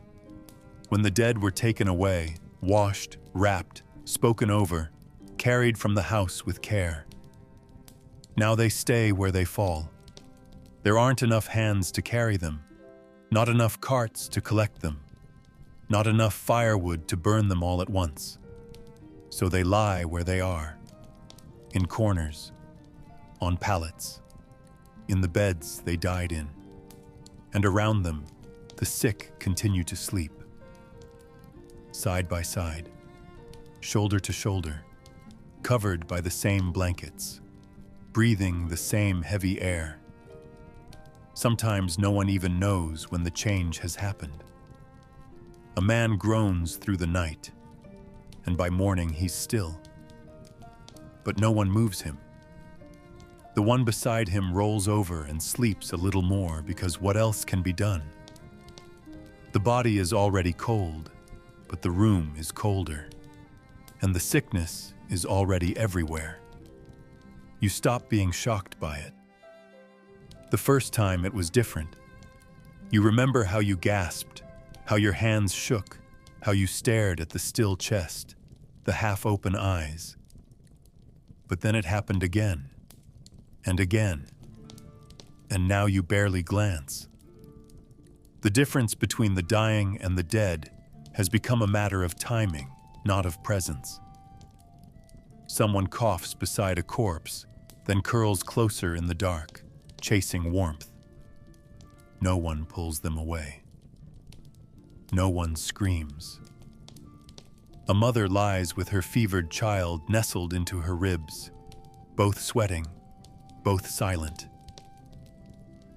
when the dead were taken away, washed, wrapped, spoken over, carried from the house with care. Now they stay where they fall. There aren't enough hands to carry them, not enough carts to collect them, not enough firewood to burn them all at once. So they lie where they are, in corners, on pallets, in the beds they died in, and around them, the sick continue to sleep. Side by side, shoulder to shoulder, covered by the same blankets, breathing the same heavy air. Sometimes no one even knows when the change has happened. A man groans through the night, and by morning he's still. But no one moves him. The one beside him rolls over and sleeps a little more because what else can be done? The body is already cold, but the room is colder, and the sickness is already everywhere. You stop being shocked by it. The first time it was different. You remember how you gasped, how your hands shook, how you stared at the still chest, the half-open eyes. But then it happened again. And again, and now you barely glance. The difference between the dying and the dead has become a matter of timing, not of presence. Someone coughs beside a corpse, then curls closer in the dark, chasing warmth. No one pulls them away. No one screams. A mother lies with her fevered child nestled into her ribs, both sweating, both silent.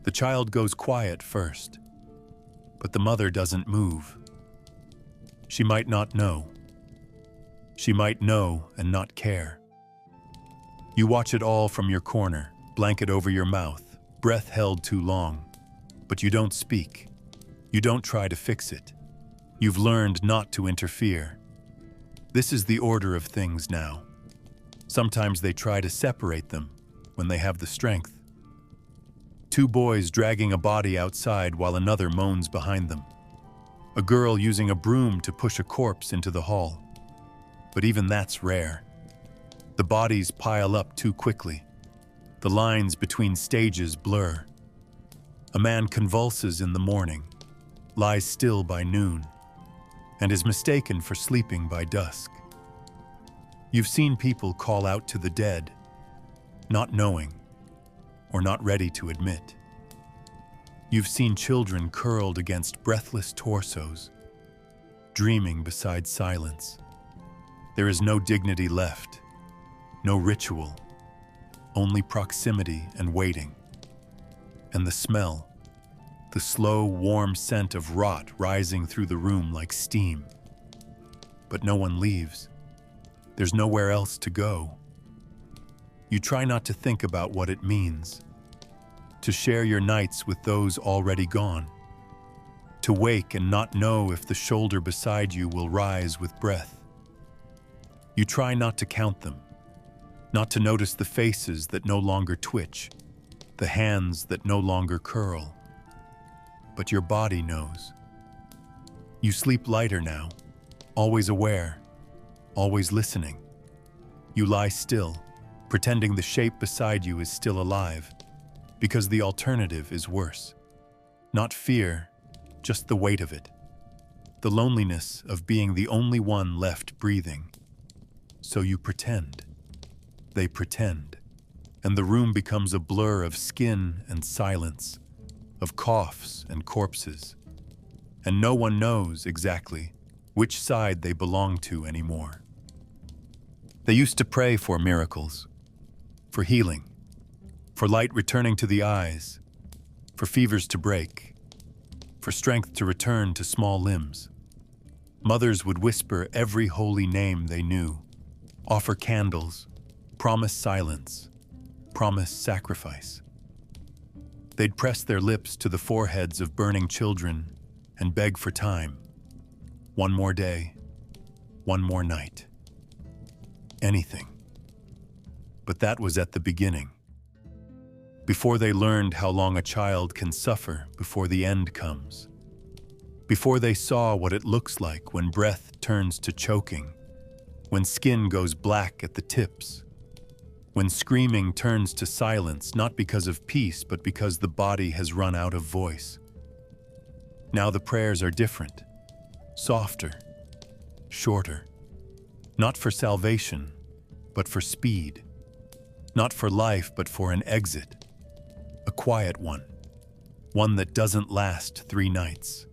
The child goes quiet first, but the mother doesn't move. She might not know. She might know and not care. You watch it all from your corner, blanket over your mouth, breath held too long. But you don't speak. You don't try to fix it. You've learned not to interfere. This is the order of things now. Sometimes they try to separate them when they have the strength. Two boys dragging a body outside while another moans behind them. A girl using a broom to push a corpse into the hall. But even that's rare. The bodies pile up too quickly. The lines between stages blur. A man convulses in the morning, lies still by noon, and is mistaken for sleeping by dusk. You've seen people call out to the dead, not knowing or not ready to admit. You've seen children curled against breathless torsos, dreaming beside silence. There is no dignity left, no ritual, only proximity and waiting. And the smell, the slow, warm scent of rot rising through the room like steam. But no one leaves. There's nowhere else to go. You try not to think about what it means, to share your nights with those already gone, to wake and not know if the shoulder beside you will rise with breath. You try not to count them, not to notice the faces that no longer twitch, the hands that no longer curl. But your body knows. You sleep lighter now, always aware, always listening. You lie still, pretending the shape beside you is still alive, because the alternative is worse. Not fear, just the weight of it. The loneliness of being the only one left breathing. So you pretend. They pretend. And the room becomes a blur of skin and silence, of coughs and corpses. And no one knows exactly which side they belong to anymore. They used to pray for miracles, for healing, for light returning to the eyes, for fevers to break, for strength to return to small limbs. Mothers would whisper every holy name they knew, offer candles, promise silence, promise sacrifice. They'd press their lips to the foreheads of burning children and beg for time. One more day, one more night. Anything. But that was at the beginning. Before they learned how long a child can suffer before the end comes. Before they saw what it looks like when breath turns to choking, when skin goes black at the tips, when screaming turns to silence not because of peace but because the body has run out of voice. Now the prayers are different, softer, shorter, not for salvation, but for speed, not for life but for an exit, a quiet one that doesn't last 3 nights,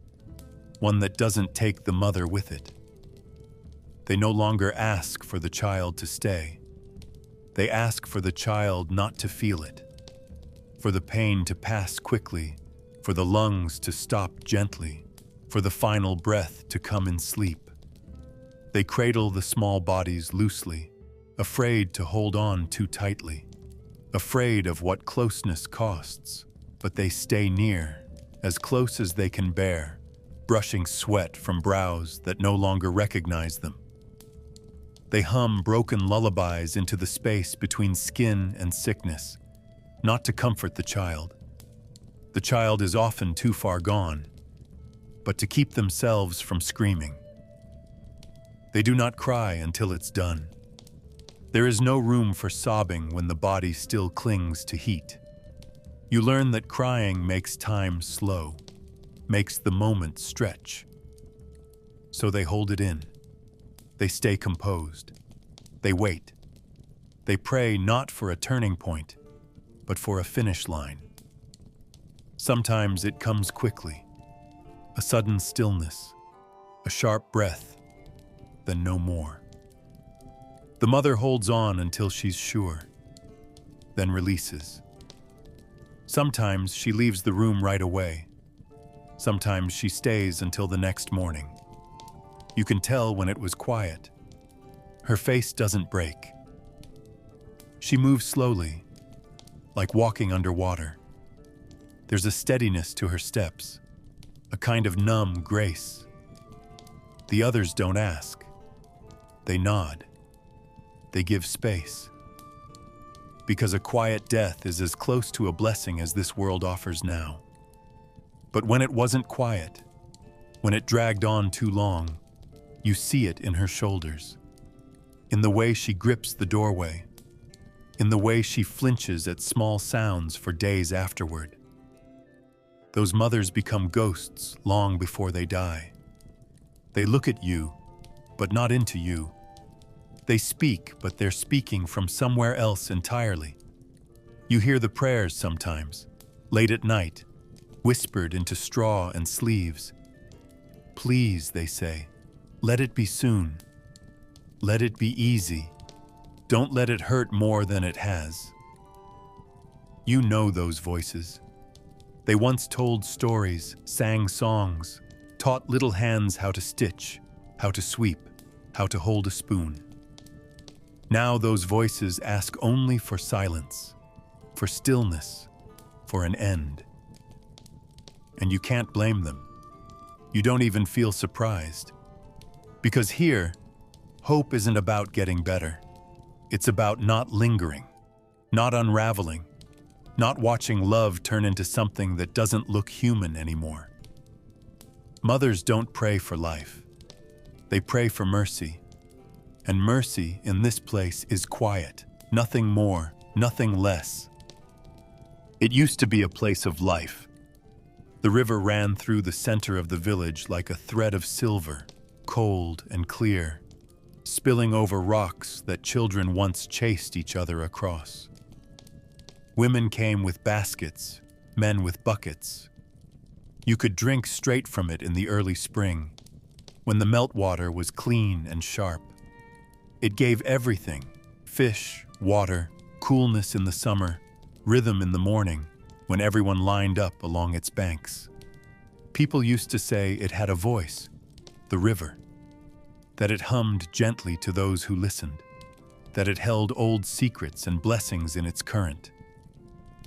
one that doesn't take the mother with it. They no longer ask for the child to stay. They ask for the child not to feel it, for the pain to pass quickly, for the lungs to stop gently, for the final breath to come in sleep. They cradle the small bodies loosely, afraid to hold on too tightly, afraid of what closeness costs, but they stay near, as close as they can bear, brushing sweat from brows that no longer recognize them. They hum broken lullabies into the space between skin and sickness, not to comfort the child. The child is often too far gone, but to keep themselves from screaming. They do not cry until it's done. There is no room for sobbing when the body still clings to heat. You learn that crying makes time slow, makes the moment stretch. So they hold it in. They stay composed. They wait. They pray not for a turning point, but for a finish line. Sometimes it comes quickly, a sudden stillness, a sharp breath, then no more. The mother holds on until she's sure. then releases. Sometimes she leaves the room right away. Sometimes she stays until the next morning. You can tell when it was quiet. Her face doesn't break. She moves slowly, like walking underwater. There's a steadiness to her steps, a kind of numb grace. The others don't ask. They nod. They give space. Because a quiet death is as close to a blessing as this world offers now. But when it wasn't quiet, when it dragged on too long, you see it in her shoulders, in the way she grips the doorway, in the way she flinches at small sounds for days afterward. Those mothers become ghosts long before they die. They look at you, but not into you. They speak, but they're speaking from somewhere else entirely. You hear the prayers sometimes, late at night, whispered into straw and sleeves. Please, they say, let it be soon. Let it be easy. Don't let it hurt more than it has. You know those voices. They once told stories, sang songs, taught little hands how to stitch, how to sweep, how to hold a spoon. Now those voices ask only for silence, for stillness, for an end. And you can't blame them. You don't even feel surprised. Because here, hope isn't about getting better. It's about not lingering, not unraveling, not watching love turn into something that doesn't look human anymore. Mothers don't pray for life. They pray for mercy. And mercy in this place is quiet, nothing more, nothing less. It used to be a place of life. The river ran through the center of the village like a thread of silver, cold and clear, spilling over rocks that children once chased each other across. Women came with baskets, men with buckets. You could drink straight from it in the early spring, when the meltwater was clean and sharp. It gave everything: fish, water, coolness in the summer, rhythm in the morning, when everyone lined up along its banks. People used to say it had a voice, the river, that it hummed gently to those who listened, that it held old secrets and blessings in its current.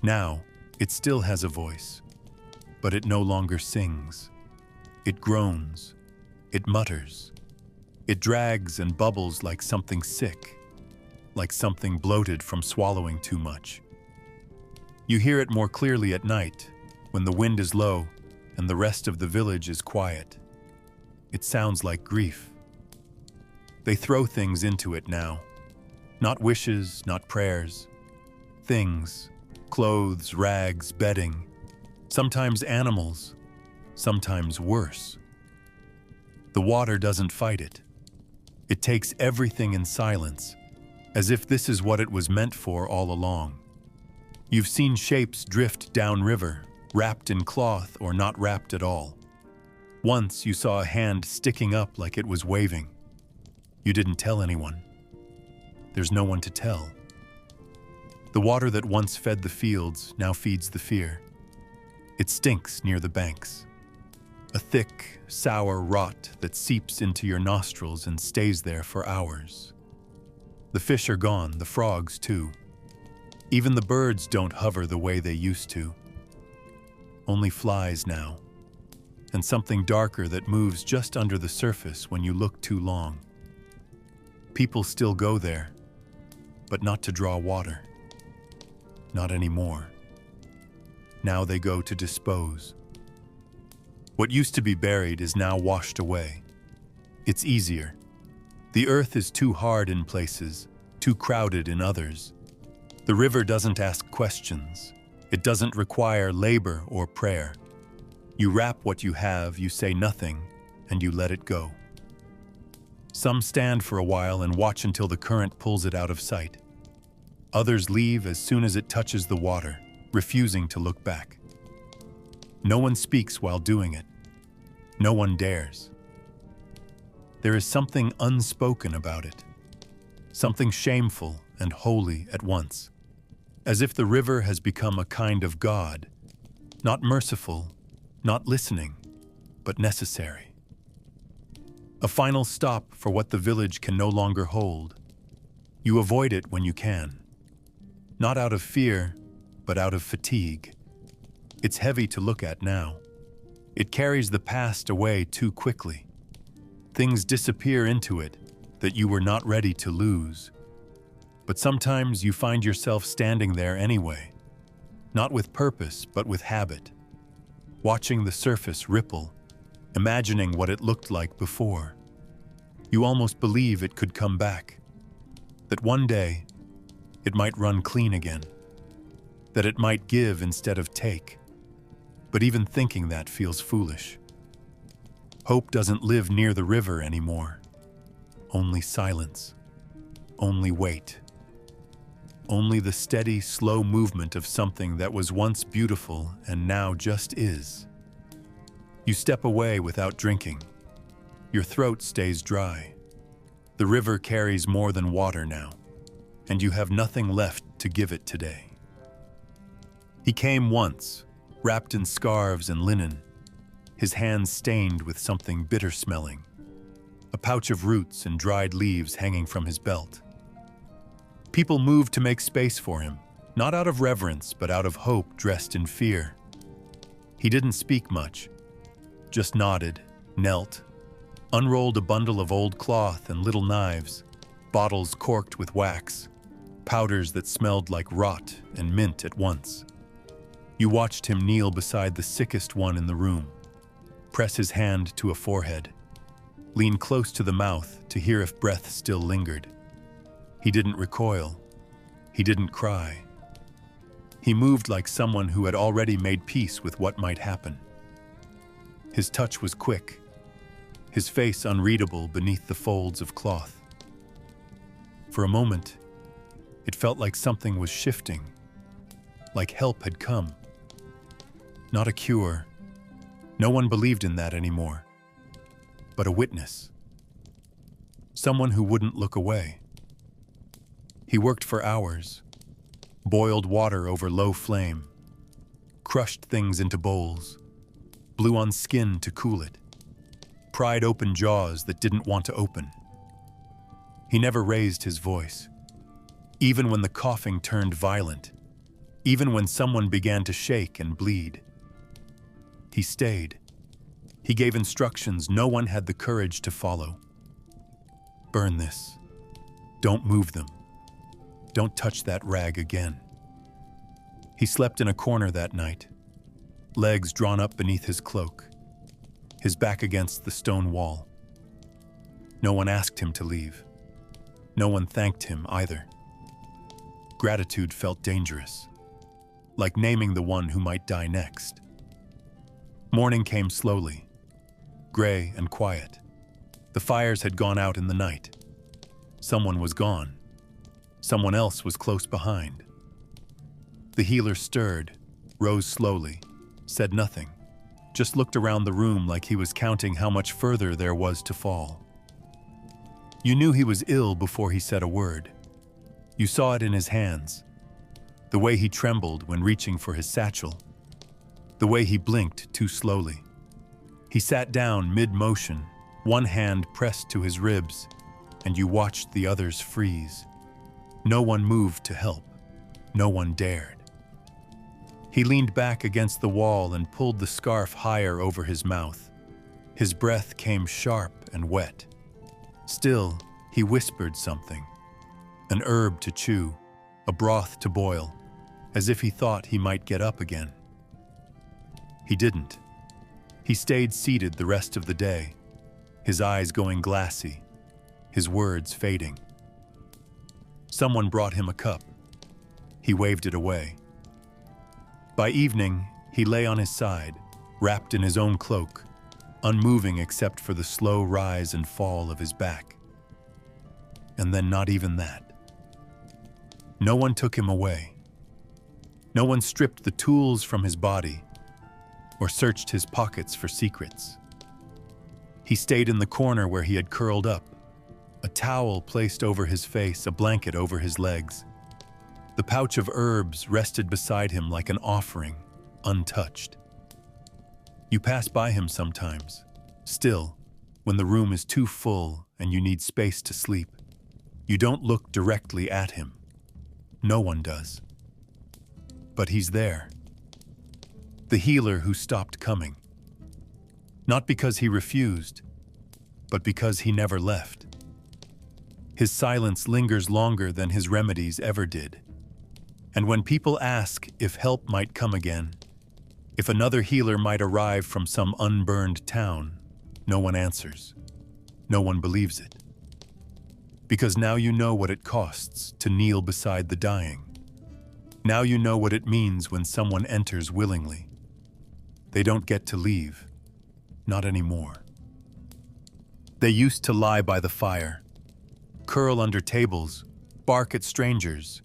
Now, it still has a voice, but it no longer sings. It groans, it mutters, it drags and bubbles like something sick, like something bloated from swallowing too much. You hear it more clearly at night, when the wind is low and the rest of the village is quiet. It sounds like grief. They throw things into it now. Not wishes, not prayers. Things, clothes, rags, bedding. Sometimes animals, sometimes worse. The water doesn't fight it. It takes everything in silence, as if this is what it was meant for all along. You've seen shapes drift downriver, wrapped in cloth or not wrapped at all. Once you saw a hand sticking up like it was waving. You didn't tell anyone. There's no one to tell. The water that once fed the fields now feeds the fear. It stinks near the banks. A thick, sour rot that seeps into your nostrils and stays there for hours. The fish are gone, the frogs too. Even the birds don't hover the way they used to. Only flies now, and something darker that moves just under the surface when you look too long. People still go there, but not to draw water. Not anymore. Now they go to dispose. What used to be buried is now washed away. It's easier. The earth is too hard in places, too crowded in others. The river doesn't ask questions. It doesn't require labor or prayer. You wrap what you have, you say nothing, and you let it go. Some stand for a while and watch until the current pulls it out of sight. Others leave as soon as it touches the water, refusing to look back. No one speaks while doing it. No one dares. There is something unspoken about it, something shameful and holy at once. as if the river has become a kind of god, not merciful, not listening, but necessary. A final stop for what the village can no longer hold. You avoid it when you can. Not out of fear, but out of fatigue. It's heavy to look at now. It carries the past away too quickly. Things disappear into it that you were not ready to lose. But sometimes you find yourself standing there anyway, not with purpose, but with habit, watching the surface ripple, imagining what it looked like before. You almost believe it could come back, that one day it might run clean again, that it might give instead of take. But even thinking that feels foolish. Hope doesn't live near the river anymore. Only silence, only weight. Only the steady, slow movement of something that was once beautiful and now just is. You step away without drinking. Your throat stays dry. The river carries more than water now, and you have nothing left to give it today. He came once, wrapped in scarves and linen, his hands stained with something bitter-smelling, a pouch of roots and dried leaves hanging from his belt. People moved to make space for him, not out of reverence, but out of hope dressed in fear. He didn't speak much, just nodded, knelt, unrolled a bundle of old cloth and little knives, bottles corked with wax, powders that smelled like rot and mint at once. You watched him kneel beside the sickest one in the room, press his hand to a forehead, lean close to the mouth to hear if breath still lingered. He didn't recoil. He didn't cry. He moved like someone who had already made peace with what might happen. His touch was quick, his face unreadable beneath the folds of cloth. For a moment, it felt like something was shifting, like help had come. Not a cure. No one believed in that anymore. But a witness. Someone who wouldn't look away. He worked for hours, boiled water over low flame, crushed things into bowls, blew on skin to cool it, pried open jaws that didn't want to open. He never raised his voice, even when the coughing turned violent, even when someone began to shake and bleed. He stayed. He gave instructions no one had the courage to follow. Burn this. Don't move them. Don't touch that rag again. He slept in a corner that night, legs drawn up beneath his cloak, his back against the stone wall. No one asked him to leave. No one thanked him either. Gratitude felt dangerous, like naming the one who might die next. Morning came slowly, gray and quiet. The fires had gone out in the night. Someone was gone. Someone else was close behind. The healer stirred, rose slowly, said nothing, just looked around the room like he was counting how much further there was to fall. You knew he was ill before he said a word. You saw it in his hands, the way he trembled when reaching for his satchel, the way he blinked too slowly. He sat down mid-motion, one hand pressed to his ribs, and you watched the others freeze. No one moved to help. No one dared. He leaned back against the wall and pulled the scarf higher over his mouth. His breath came sharp and wet. Still, he whispered something. An herb to chew, a broth to boil, as if he thought he might get up again. He didn't. He stayed seated the rest of the day, his eyes going glassy, his words fading. Someone brought him a cup. He waved it away. By evening, he lay on his side, wrapped in his own cloak, unmoving except for the slow rise and fall of his back. And then not even that. No one took him away. No one stripped the tools from his body or searched his pockets for secrets. He stayed in the corner where he had curled up, a towel placed over his face, a blanket over his legs. The pouch of herbs rested beside him like an offering, untouched. You pass by him sometimes, still, when the room is too full and you need space to sleep. You don't look directly at him. No one does. But he's there. The healer who stopped coming. Not because he refused, but because he never left. His silence lingers longer than his remedies ever did. And when people ask if help might come again, if another healer might arrive from some unburned town, no one answers. No one believes it. Because now you know what it costs to kneel beside the dying. Now you know what it means when someone enters willingly. They don't get to leave. Not anymore. They used to lie by the fire, curl under tables, bark at strangers,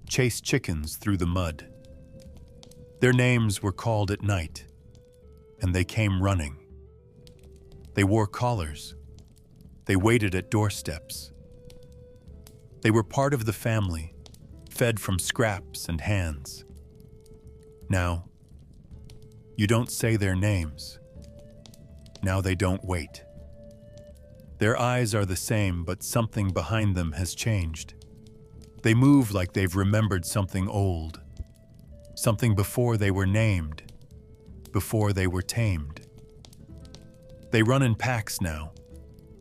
chase chickens through the mud. Their names were called at night, and they came running. They wore collars. They waited at doorsteps. They were part of the family, fed from scraps and hands. Now, you don't say their names. Now they don't wait. Their eyes are the same, but something behind them has changed. They move like they've remembered something old, something before they were named, before they were tamed. They run in packs now,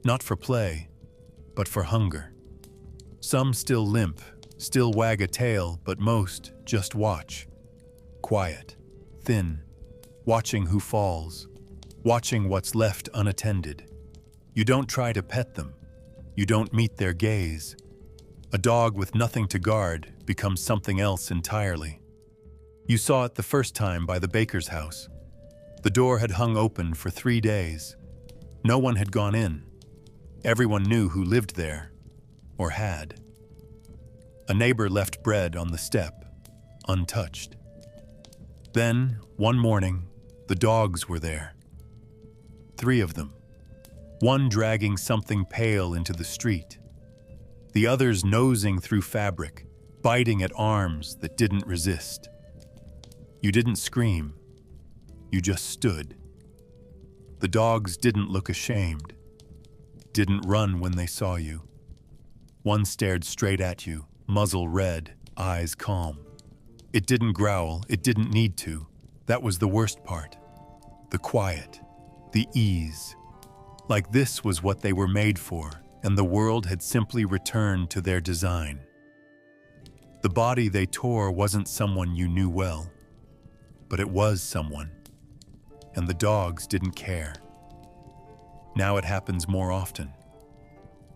not for play, but for hunger. Some still limp, still wag a tail, but most just watch. Quiet, thin, watching who falls, watching what's left unattended. You don't try to pet them. You don't meet their gaze. A dog with nothing to guard becomes something else entirely. You saw it the first time by the baker's house. The door had hung open for 3 days. No one had gone in. Everyone knew who lived there, or had. A neighbor left bread on the step, untouched. Then, one morning, the dogs were there. 3 of them. One dragging something pale into the street. The others nosing through fabric, biting at arms that didn't resist. You didn't scream. You just stood. The dogs didn't look ashamed, didn't run when they saw you. One stared straight at you, muzzle red, eyes calm. It didn't growl, it didn't need to. That was the worst part. The quiet, the ease. Like this was what they were made for, and the world had simply returned to their design. The body they tore wasn't someone you knew well, but it was someone. And the dogs didn't care. Now it happens more often.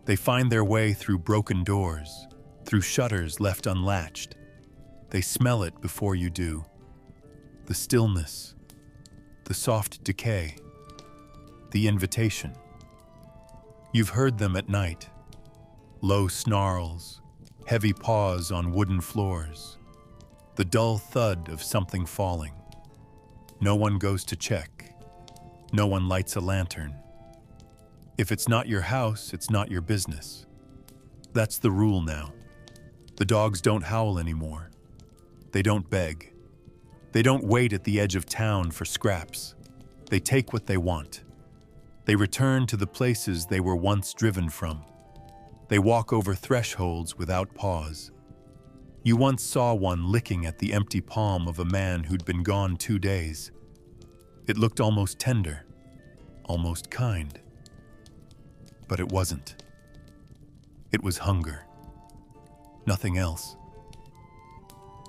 They find their way through broken doors, through shutters left unlatched. They smell it before you do. The stillness, the soft decay, the invitation. You've heard them at night. Low snarls, heavy paws on wooden floors, the dull thud of something falling. No one goes to check. No one lights a lantern. If it's not your house, it's not your business. That's the rule now. The dogs don't howl anymore. They don't beg. They don't wait at the edge of town for scraps. They take what they want. They return to the places they were once driven from. They walk over thresholds without pause. You once saw one licking at the empty palm of a man who'd been gone 2 days. It looked almost tender, almost kind. But it wasn't. It was hunger. Nothing else.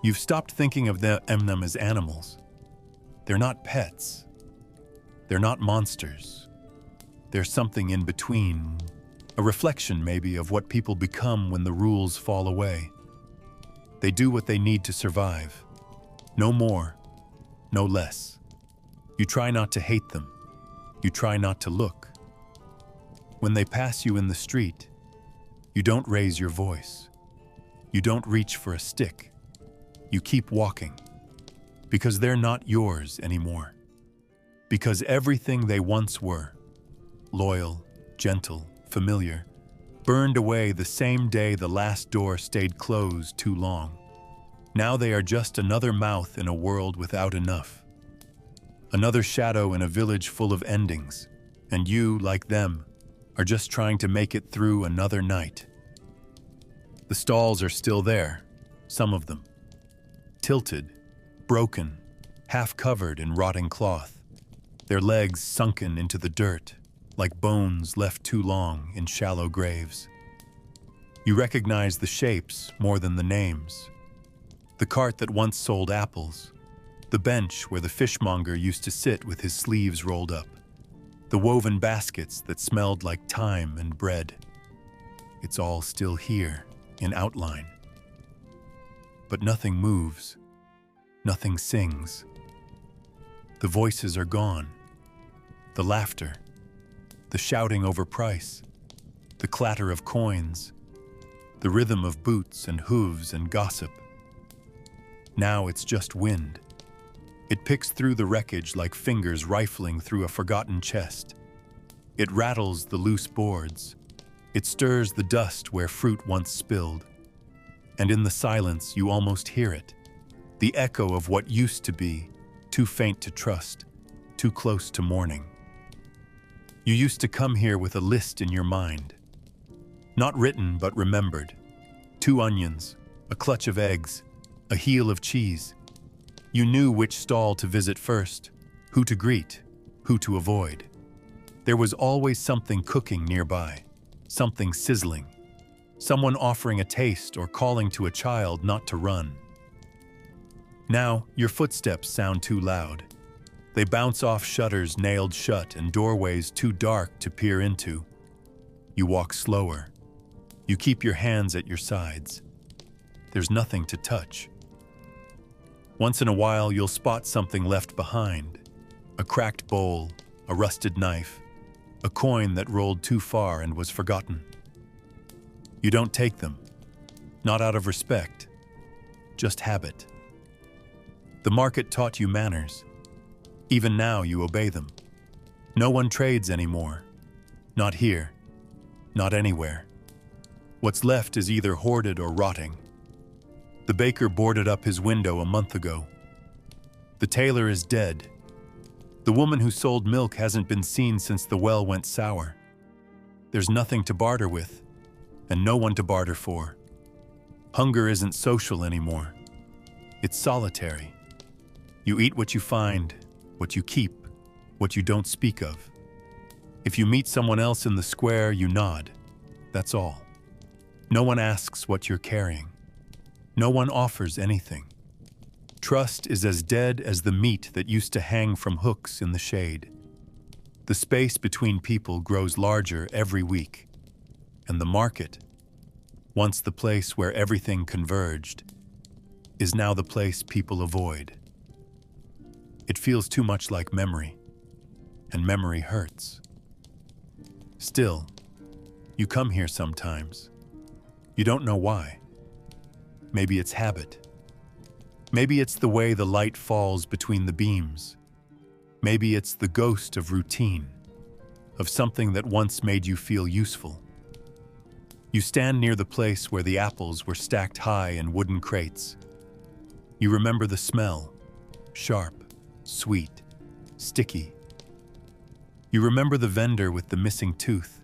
You've stopped thinking of them as animals. They're not pets. They're not monsters. There's something in between, a reflection maybe of what people become when the rules fall away. They do what they need to survive. No more, no less. You try not to hate them. You try not to look. When they pass you in the street, you don't raise your voice. You don't reach for a stick. You keep walking. Because they're not yours anymore. Because everything they once were, loyal, gentle, familiar, burned away the same day the last door stayed closed too long. Now they are just another mouth in a world without enough. Another shadow in a village full of endings, and you, like them, are just trying to make it through another night. The stalls are still there, some of them. Tilted, broken, half covered in rotting cloth, their legs sunken into the dirt, like bones left too long in shallow graves. You recognize the shapes more than the names. The cart that once sold apples, the bench where the fishmonger used to sit with his sleeves rolled up, the woven baskets that smelled like thyme and bread. It's all still here, in outline. But nothing moves, nothing sings. The voices are gone, the laughter, the shouting over price, the clatter of coins, the rhythm of boots and hooves and gossip. Now it's just wind. It picks through the wreckage like fingers rifling through a forgotten chest. It rattles the loose boards. It stirs the dust where fruit once spilled. And in the silence, you almost hear it. The echo of what used to be, too faint to trust, too close to mourning. You used to come here with a list in your mind. Not written, but remembered. 2 onions, a clutch of eggs, a heel of cheese. You knew which stall to visit first, who to greet, who to avoid. There was always something cooking nearby, something sizzling, someone offering a taste or calling to a child not to run. Now, your footsteps sound too loud. They bounce off shutters nailed shut and doorways too dark to peer into. You walk slower. You keep your hands at your sides. There's nothing to touch. Once in a while, you'll spot something left behind. A cracked bowl, a rusted knife, a coin that rolled too far and was forgotten. You don't take them, not out of respect, just habit. The market taught you manners. Even now you obey them. No one trades anymore. Not here. Not anywhere. What's left is either hoarded or rotting. The baker boarded up his window a month ago. The tailor is dead. The woman who sold milk hasn't been seen since the well went sour. There's nothing to barter with, and no one to barter for. Hunger isn't social anymore. It's solitary. You eat what you find, what you keep, what you don't speak of. If you meet someone else in the square, you nod. That's all. No one asks what you're carrying. No one offers anything. Trust is as dead as the meat that used to hang from hooks in the shade. The space between people grows larger every week, and the market, once the place where everything converged, is now the place people avoid. It feels too much like memory, and memory hurts. Still, you come here sometimes. You don't know why. Maybe it's habit. Maybe it's the way the light falls between the beams. Maybe it's the ghost of routine, of something that once made you feel useful. You stand near the place where the apples were stacked high in wooden crates. You remember the smell, sharp, sweet, sticky. You remember the vendor with the missing tooth,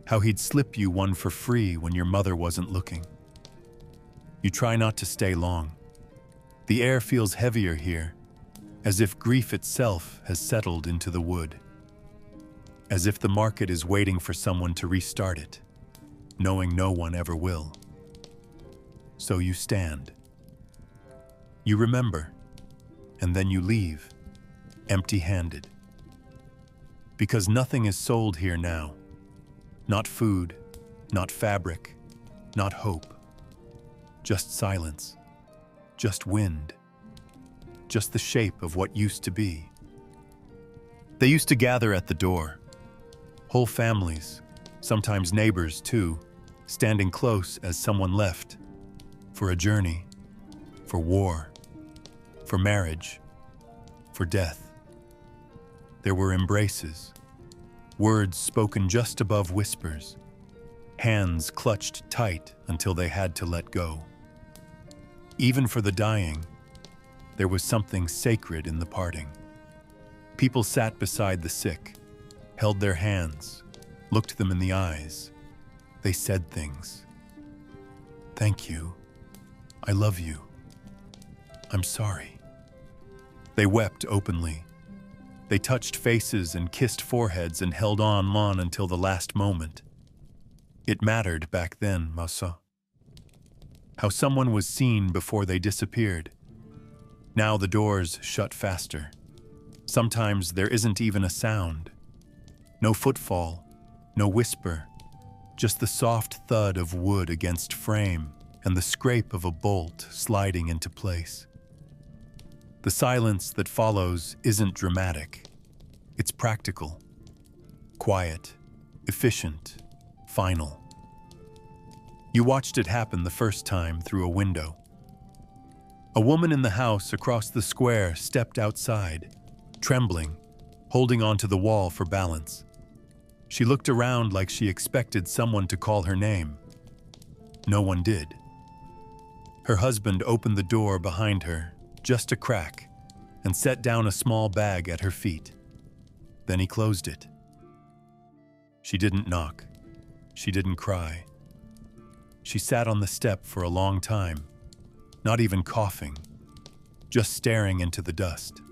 how he'd slip you one for free when your mother wasn't looking. You try not to stay long. The air feels heavier here, as if grief itself has settled into the wood. As if the market is waiting for someone to restart it, knowing no one ever will. So you stand. You remember, and then you leave, empty-handed. Because nothing is sold here now. Not food, not fabric, not hope. Just silence, just wind, just the shape of what used to be. They used to gather at the door, whole families, sometimes neighbors too, standing close as someone left, for a journey, for war, for marriage, for death. There were embraces, words spoken just above whispers, hands clutched tight until they had to let go. Even for the dying, there was something sacred in the parting. People sat beside the sick, held their hands, looked them in the eyes. They said things. "Thank you. I love you. I'm sorry." They wept openly. They touched faces and kissed foreheads and held on until the last moment. It mattered back then, Massa. How someone was seen before they disappeared. Now the doors shut faster. Sometimes there isn't even a sound. No footfall, no whisper, just the soft thud of wood against frame and the scrape of a bolt sliding into place. The silence that follows isn't dramatic. It's practical, quiet, efficient, final. You watched it happen the first time through a window. A woman in the house across the square stepped outside, trembling, holding onto the wall for balance. She looked around like she expected someone to call her name. No one did. Her husband opened the door behind her, just a crack, and set down a small bag at her feet. Then he closed it. She didn't knock. She didn't cry. She sat on the step for a long time, not even coughing, just staring into the dust.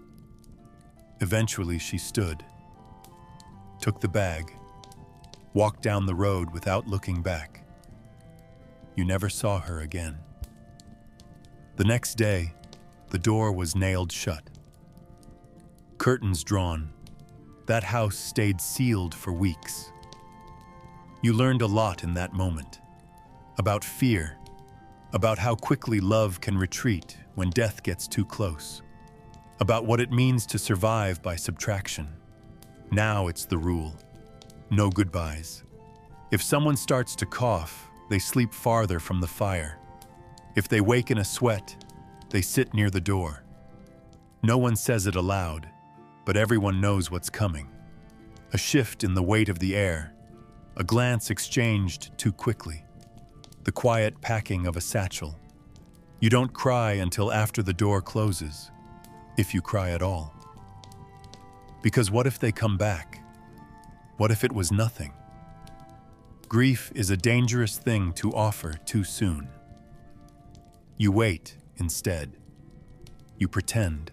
Eventually she stood, took the bag, walked down the road without looking back. You never saw her again. The next day, the door was nailed shut. Curtains drawn. That house stayed sealed for weeks. You learned a lot in that moment. About fear, about how quickly love can retreat when death gets too close, about what it means to survive by subtraction. Now it's the rule. No goodbyes. If someone starts to cough, they sleep farther from the fire. If they wake in a sweat, they sit near the door. No one says it aloud, but everyone knows what's coming. A shift in the weight of the air, a glance exchanged too quickly. The quiet packing of a satchel. You don't cry until after the door closes, if you cry at all. Because what if they come back? What if it was nothing? Grief is a dangerous thing to offer too soon. You wait instead. You pretend.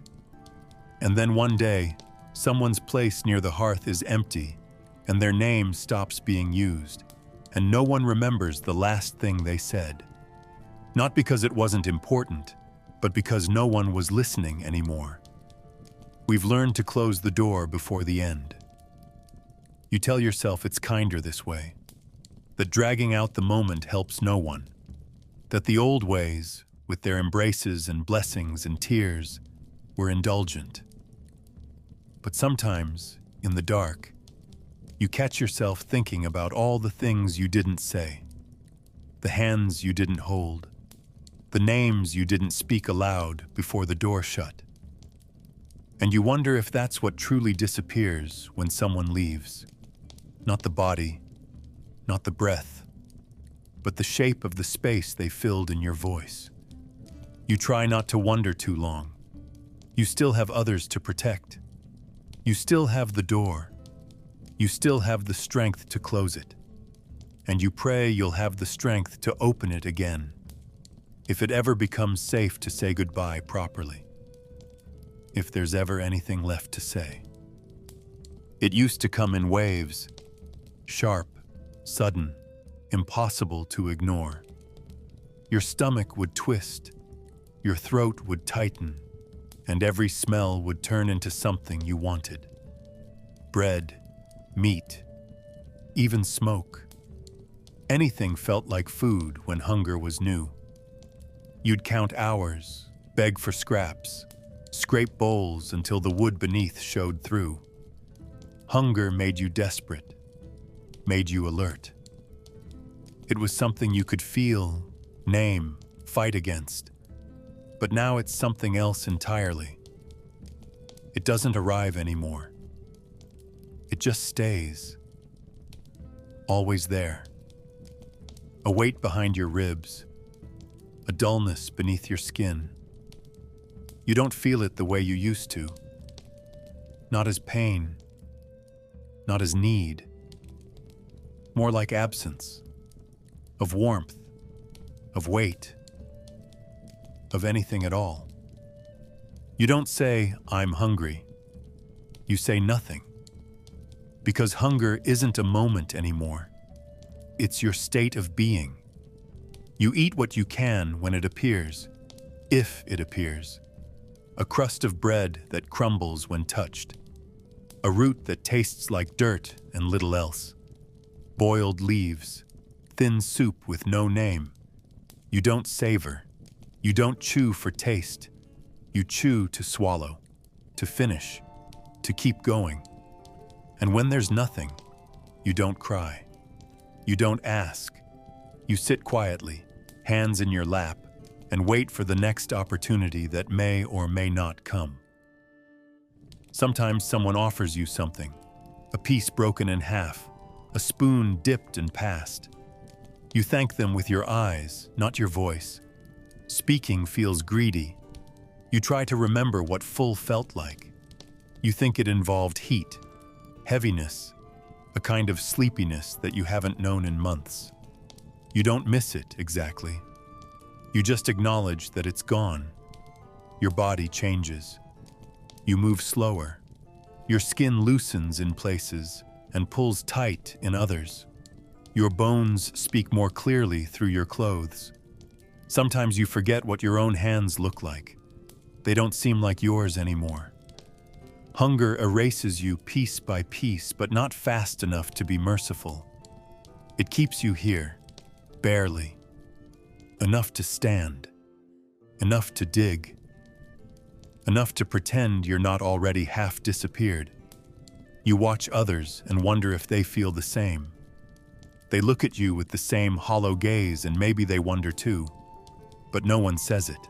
And then one day, someone's place near the hearth is empty, and their name stops being used. And no one remembers the last thing they said. Not because it wasn't important, but because no one was listening anymore. We've learned to close the door before the end. You tell yourself it's kinder this way, that dragging out the moment helps no one, that the old ways, with their embraces and blessings and tears, were indulgent. But sometimes, in the dark, you catch yourself thinking about all the things you didn't say, the hands you didn't hold, the names you didn't speak aloud before the door shut. And you wonder if that's what truly disappears when someone leaves. Not the body, not the breath, but the shape of the space they filled in your voice. You try not to wonder too long. You still have others to protect. You still have the door. You still have the strength to close it. And you pray you'll have the strength to open it again, if it ever becomes safe to say goodbye properly. If there's ever anything left to say. It used to come in waves, sharp, sudden, impossible to ignore. Your stomach would twist, your throat would tighten, and every smell would turn into something you wanted. Bread, meat, even smoke. Anything felt like food when hunger was new. You'd count hours, beg for scraps, scrape bowls until the wood beneath showed through. Hunger made you desperate, made you alert. It was something you could feel, name, fight against. But now it's something else entirely. It doesn't arrive anymore. It just stays. Always there. A weight behind your ribs. a dullness beneath your skin. You don't feel it the way you used to. Not as pain, not as need. More like absence, of warmth, of weight, of anything at all. You don't say, "I'm hungry." You say nothing. Because hunger isn't a moment anymore. It's your state of being. You eat what you can when it appears, if it appears. A crust of bread that crumbles when touched. A root that tastes like dirt and little else. Boiled leaves, thin soup with no name. You don't savor. You don't chew for taste. You chew to swallow, to finish, to keep going. And when there's nothing, you don't cry. You don't ask. You sit quietly, hands in your lap, and wait for the next opportunity that may or may not come. Sometimes someone offers you something, a piece broken in half, a spoon dipped and passed. You thank them with your eyes, not your voice. Speaking feels greedy. You try to remember what full felt like. You think it involved heat, heaviness, a kind of sleepiness that you haven't known in months. You don't miss it exactly. You just acknowledge that it's gone. Your body changes. You move slower. Your skin loosens in places and pulls tight in others. Your bones speak more clearly through your clothes. Sometimes you forget what your own hands look like. They don't seem like yours anymore. Hunger erases you piece by piece, but not fast enough to be merciful. It keeps you here, barely. Enough to stand. Enough to dig. Enough to pretend you're not already half disappeared. You watch others and wonder if they feel the same. They look at you with the same hollow gaze, and maybe they wonder too. But no one says it.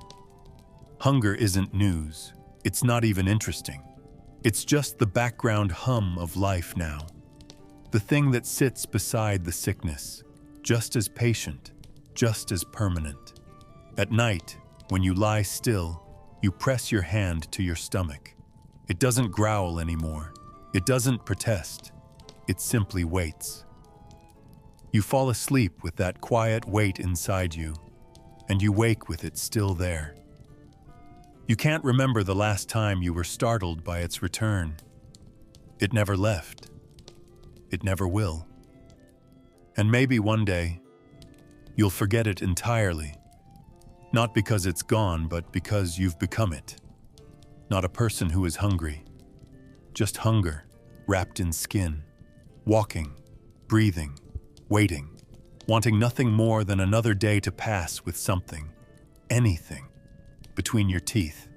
Hunger isn't news. It's not even interesting. It's just the background hum of life now. The thing that sits beside the sickness, just as patient, just as permanent. At night, when you lie still, you press your hand to your stomach. It doesn't growl anymore. It doesn't protest. It simply waits. You fall asleep with that quiet weight inside you, and you wake with it still there. You can't remember the last time you were startled by its return. It never left. It never will. And maybe one day, you'll forget it entirely. Not because it's gone, but because you've become it. Not a person who is hungry. Just hunger, wrapped in skin. Walking, breathing, waiting. Wanting nothing more than another day to pass with something, anything, between your teeth.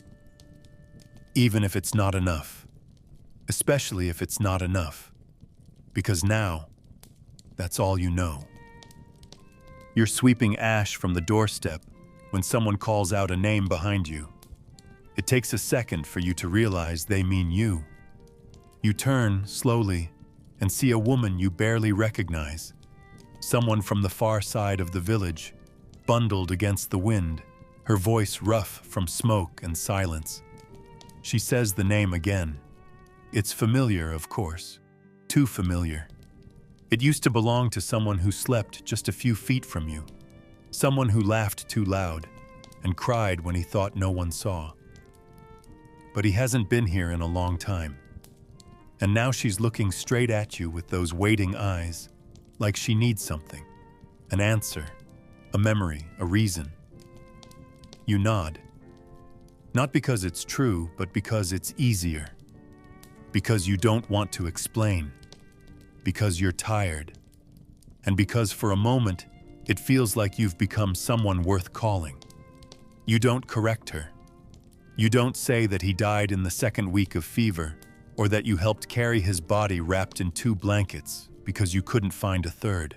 Even if it's not enough. Especially if it's not enough. Because now, that's all you know. You're sweeping ash from the doorstep when someone calls out a name behind you. It takes a second for you to realize they mean you. You turn slowly and see a woman you barely recognize. Someone from the far side of the village, bundled against the wind, her voice rough from smoke and silence. She says the name again. It's familiar, of course. Too familiar. It used to belong to someone who slept just a few feet from you. Someone who laughed too loud and cried when he thought no one saw. But he hasn't been here in a long time. And now she's looking straight at you with those waiting eyes, like she needs something. An answer, a memory, a reason. You nod. Not because it's true, but because it's easier. Because you don't want to explain. Because you're tired. And because for a moment, it feels like you've become someone worth calling. You don't correct her. You don't say that he died in the second week of fever, or that you helped carry his body wrapped in 2 blankets because you couldn't find a third.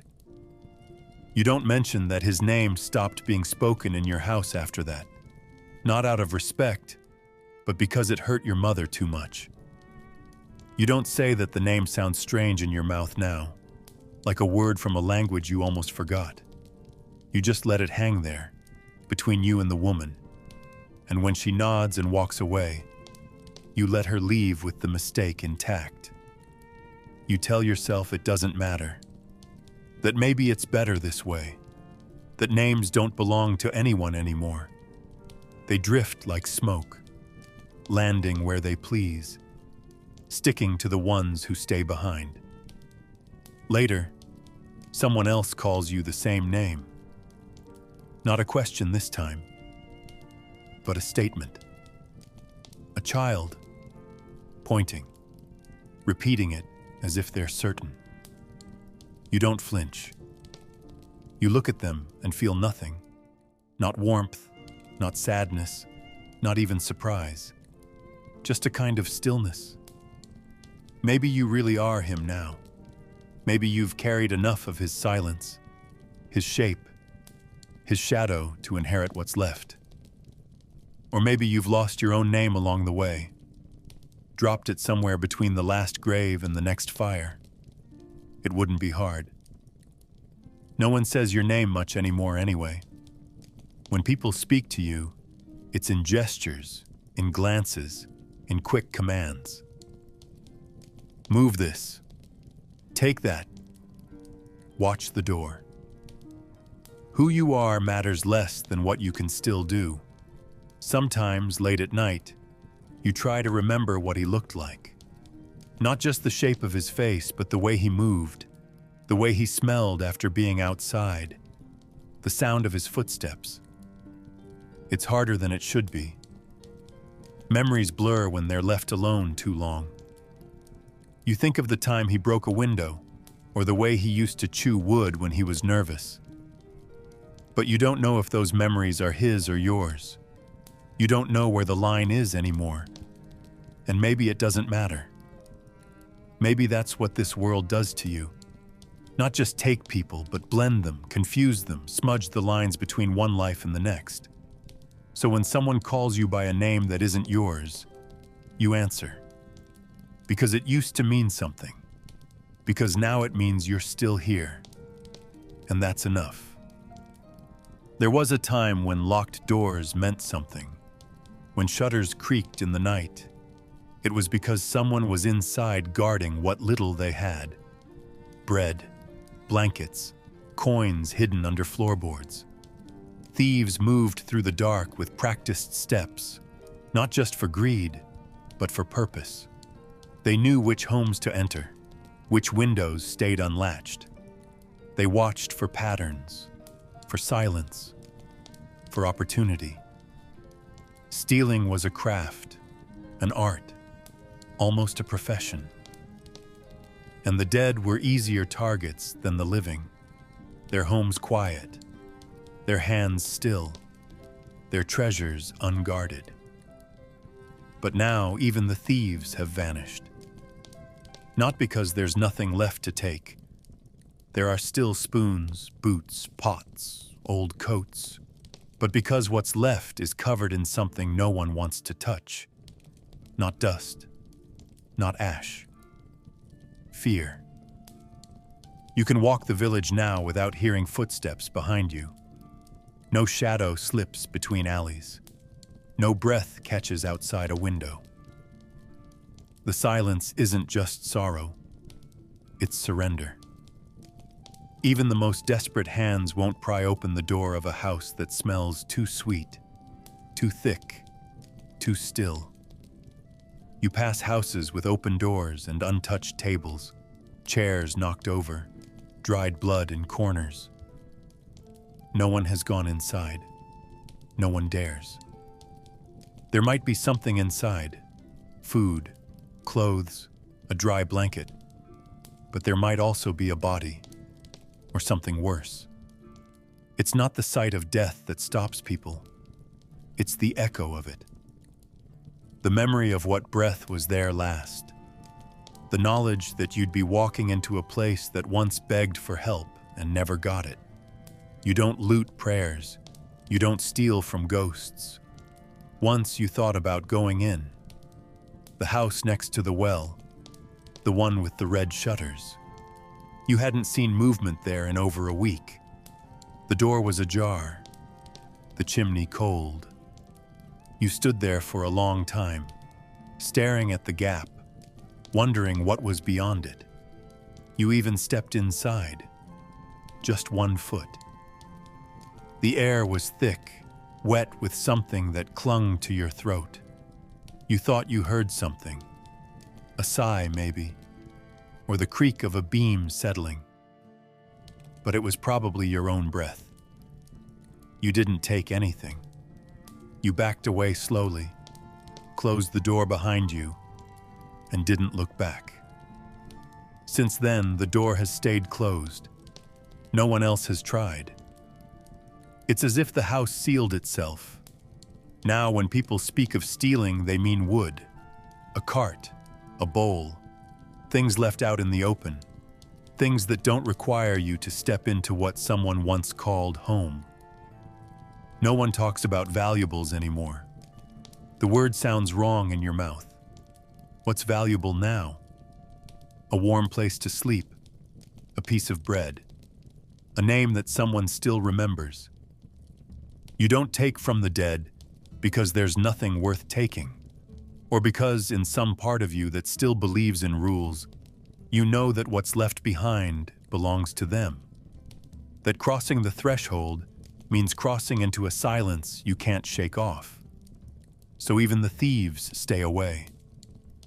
You don't mention that his name stopped being spoken in your house after that. Not out of respect, but because it hurt your mother too much. You don't say that the name sounds strange in your mouth now, like a word from a language you almost forgot. You just let it hang there, between you and the woman, and when she nods and walks away, you let her leave with the mistake intact. You tell yourself it doesn't matter, that maybe it's better this way, that names don't belong to anyone anymore. They drift like smoke, landing where they please, sticking to the ones who stay behind. Later, someone else calls you the same name. Not a question this time, but a statement. A child, pointing, repeating it as if they're certain. You don't flinch. You look at them and feel nothing. Not warmth, not sadness, not even surprise. Just a kind of stillness. Maybe you really are him now. Maybe you've carried enough of his silence, his shape, his shadow to inherit what's left. Or maybe you've lost your own name along the way, dropped it somewhere between the last grave and the next fire. It wouldn't be hard. No one says your name much anymore anyway. When people speak to you, it's in gestures, in glances, in quick commands. Move this. Take that. Watch the door. Who you are matters less than what you can still do. Sometimes, late at night, you try to remember what he looked like. Not just the shape of his face, but the way he moved, the way he smelled after being outside, the sound of his footsteps. It's harder than it should be. Memories blur when they're left alone too long. You think of the time he broke a window, or the way he used to chew wood when he was nervous. But you don't know if those memories are his or yours. You don't know where the line is anymore. And maybe it doesn't matter. Maybe that's what this world does to you. Not just take people, but blend them, confuse them, smudge the lines between one life and the next. So when someone calls you by a name that isn't yours, you answer. Because it used to mean something. Because now it means you're still here. And that's enough. There was a time when locked doors meant something. When shutters creaked in the night. It was because someone was inside guarding what little they had. Bread, blankets, coins hidden under floorboards. Thieves moved through the dark with practiced steps, not just for greed, but for purpose. They knew which homes to enter, which windows stayed unlatched. They watched for patterns, for silence, for opportunity. Stealing was a craft, an art, almost a profession. And the dead were easier targets than the living, their homes quiet, their hands still, their treasures unguarded. But now even the thieves have vanished. Not because there's nothing left to take. There are still spoons, boots, pots, old coats, but because what's left is covered in something no one wants to touch. Not dust, not ash. Fear. You can walk the village now without hearing footsteps behind you. No shadow slips between alleys. No breath catches outside a window. The silence isn't just sorrow, it's surrender. Even the most desperate hands won't pry open the door of a house that smells too sweet, too thick, too still. You pass houses with open doors and untouched tables, chairs knocked over, dried blood in corners. No one has gone inside. No one dares. There might be something inside, food, clothes, a dry blanket, but there might also be a body, or something worse. It's not the sight of death that stops people. It's the echo of it. The memory of what breath was there last. The knowledge that you'd be walking into a place that once begged for help and never got it. You don't loot prayers. You don't steal from ghosts. Once you thought about going in. The house next to the well. The one with the red shutters. You hadn't seen movement there in over a week. The door was ajar. the chimney cold. You stood there for a long time, staring at the gap, wondering what was beyond it. You even stepped inside, just 1 foot. The air was thick, wet with something that clung to your throat. You thought you heard something, a sigh maybe, or the creak of a beam settling. But it was probably your own breath. You didn't take anything. You backed away slowly, closed the door behind you, and didn't look back. Since then, the door has stayed closed. No one else has tried. It's as if the house sealed itself. Now, when people speak of stealing, they mean wood, a cart, a bowl, things left out in the open, things that don't require you to step into what someone once called home. No one talks about valuables anymore. The word sounds wrong in your mouth. What's valuable now? A warm place to sleep, a piece of bread, a name that someone still remembers. You don't take from the dead because there's nothing worth taking, or because in some part of you that still believes in rules, you know that what's left behind belongs to them. That crossing the threshold means crossing into a silence you can't shake off. So even the thieves stay away,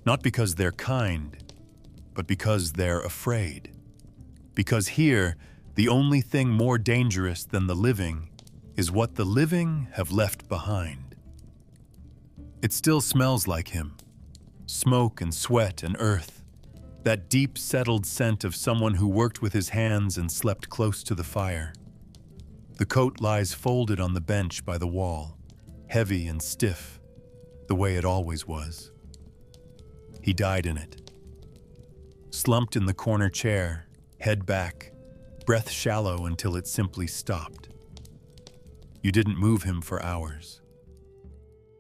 not because they're kind, but because they're afraid. Because here, the only thing more dangerous than the living is what the living have left behind. It still smells like him, smoke and sweat and earth, that deep settled scent of someone who worked with his hands and slept close to the fire. The coat lies folded on the bench by the wall, heavy and stiff, the way it always was. He died in it. Slumped in the corner chair, head back, breath shallow until it simply stopped. You didn't move him for hours.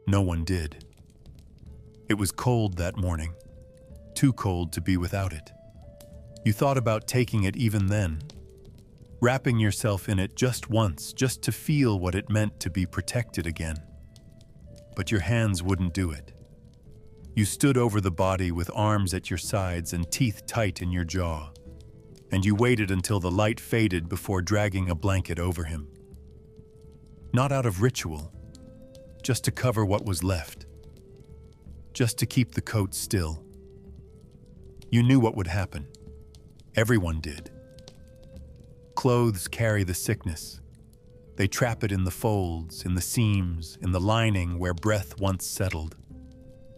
No one did. It was cold that morning, too cold to be without it. You thought about taking it even then, wrapping yourself in it just once, just to feel what it meant to be protected again. But your hands wouldn't do it. You stood over the body with arms at your sides and teeth tight in your jaw, and you waited until the light faded before dragging a blanket over him. Not out of ritual, just to cover what was left, just to keep the coat still. You knew what would happen. Everyone did. Clothes carry the sickness. They trap it in the folds, in the seams, in the lining where breath once settled.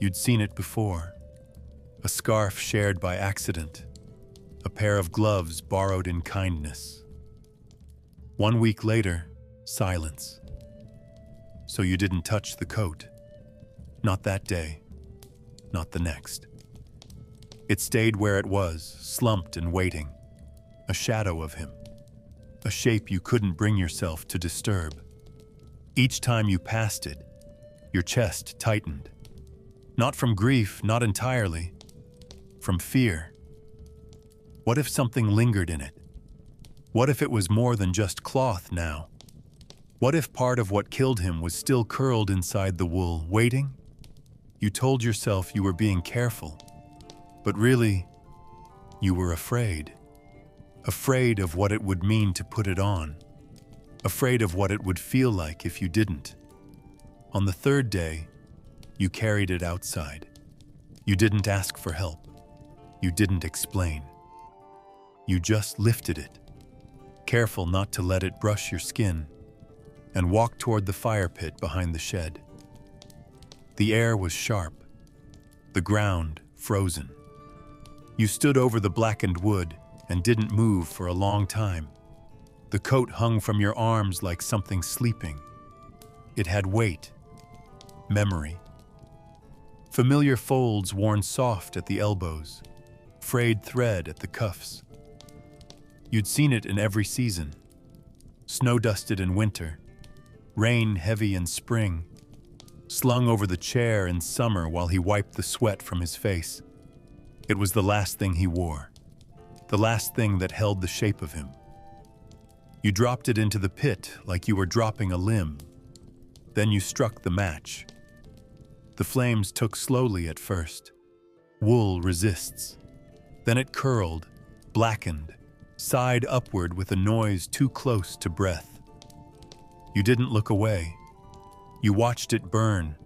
You'd seen it before. A scarf shared by accident. A pair of gloves borrowed in kindness. 1 week later, silence. So you didn't touch the coat. Not that day. Not the next. It stayed where it was, slumped and waiting. A shadow of him. A shape you couldn't bring yourself to disturb. Each time you passed it, your chest tightened. Not from grief, not entirely. From fear. What if something lingered in it? What if it was more than just cloth now? What if part of what killed him was still curled inside the wool, waiting? You told yourself you were being careful, but really, you were afraid. Afraid of what it would mean to put it on. Afraid of what it would feel like if you didn't. On the 3rd day, you carried it outside. You didn't ask for help. You didn't explain. You just lifted it, careful not to let it brush your skin, and walked toward the fire pit behind the shed. The air was sharp, the ground frozen. You stood over the blackened wood and didn't move for a long time. The coat hung from your arms like something sleeping. It had weight, memory. Familiar folds worn soft at the elbows, frayed thread at the cuffs. You'd seen it in every season. Snow-dusted in winter, rain heavy in spring, slung over the chair in summer while he wiped the sweat from his face. It was the last thing he wore, the last thing that held the shape of him. You dropped it into the pit like you were dropping a limb, Then you struck the match. The flames took slowly at first. Wool resists. Then it curled, blackened, sighed upward with a noise too close to breath. You didn't look away. You watched it burn,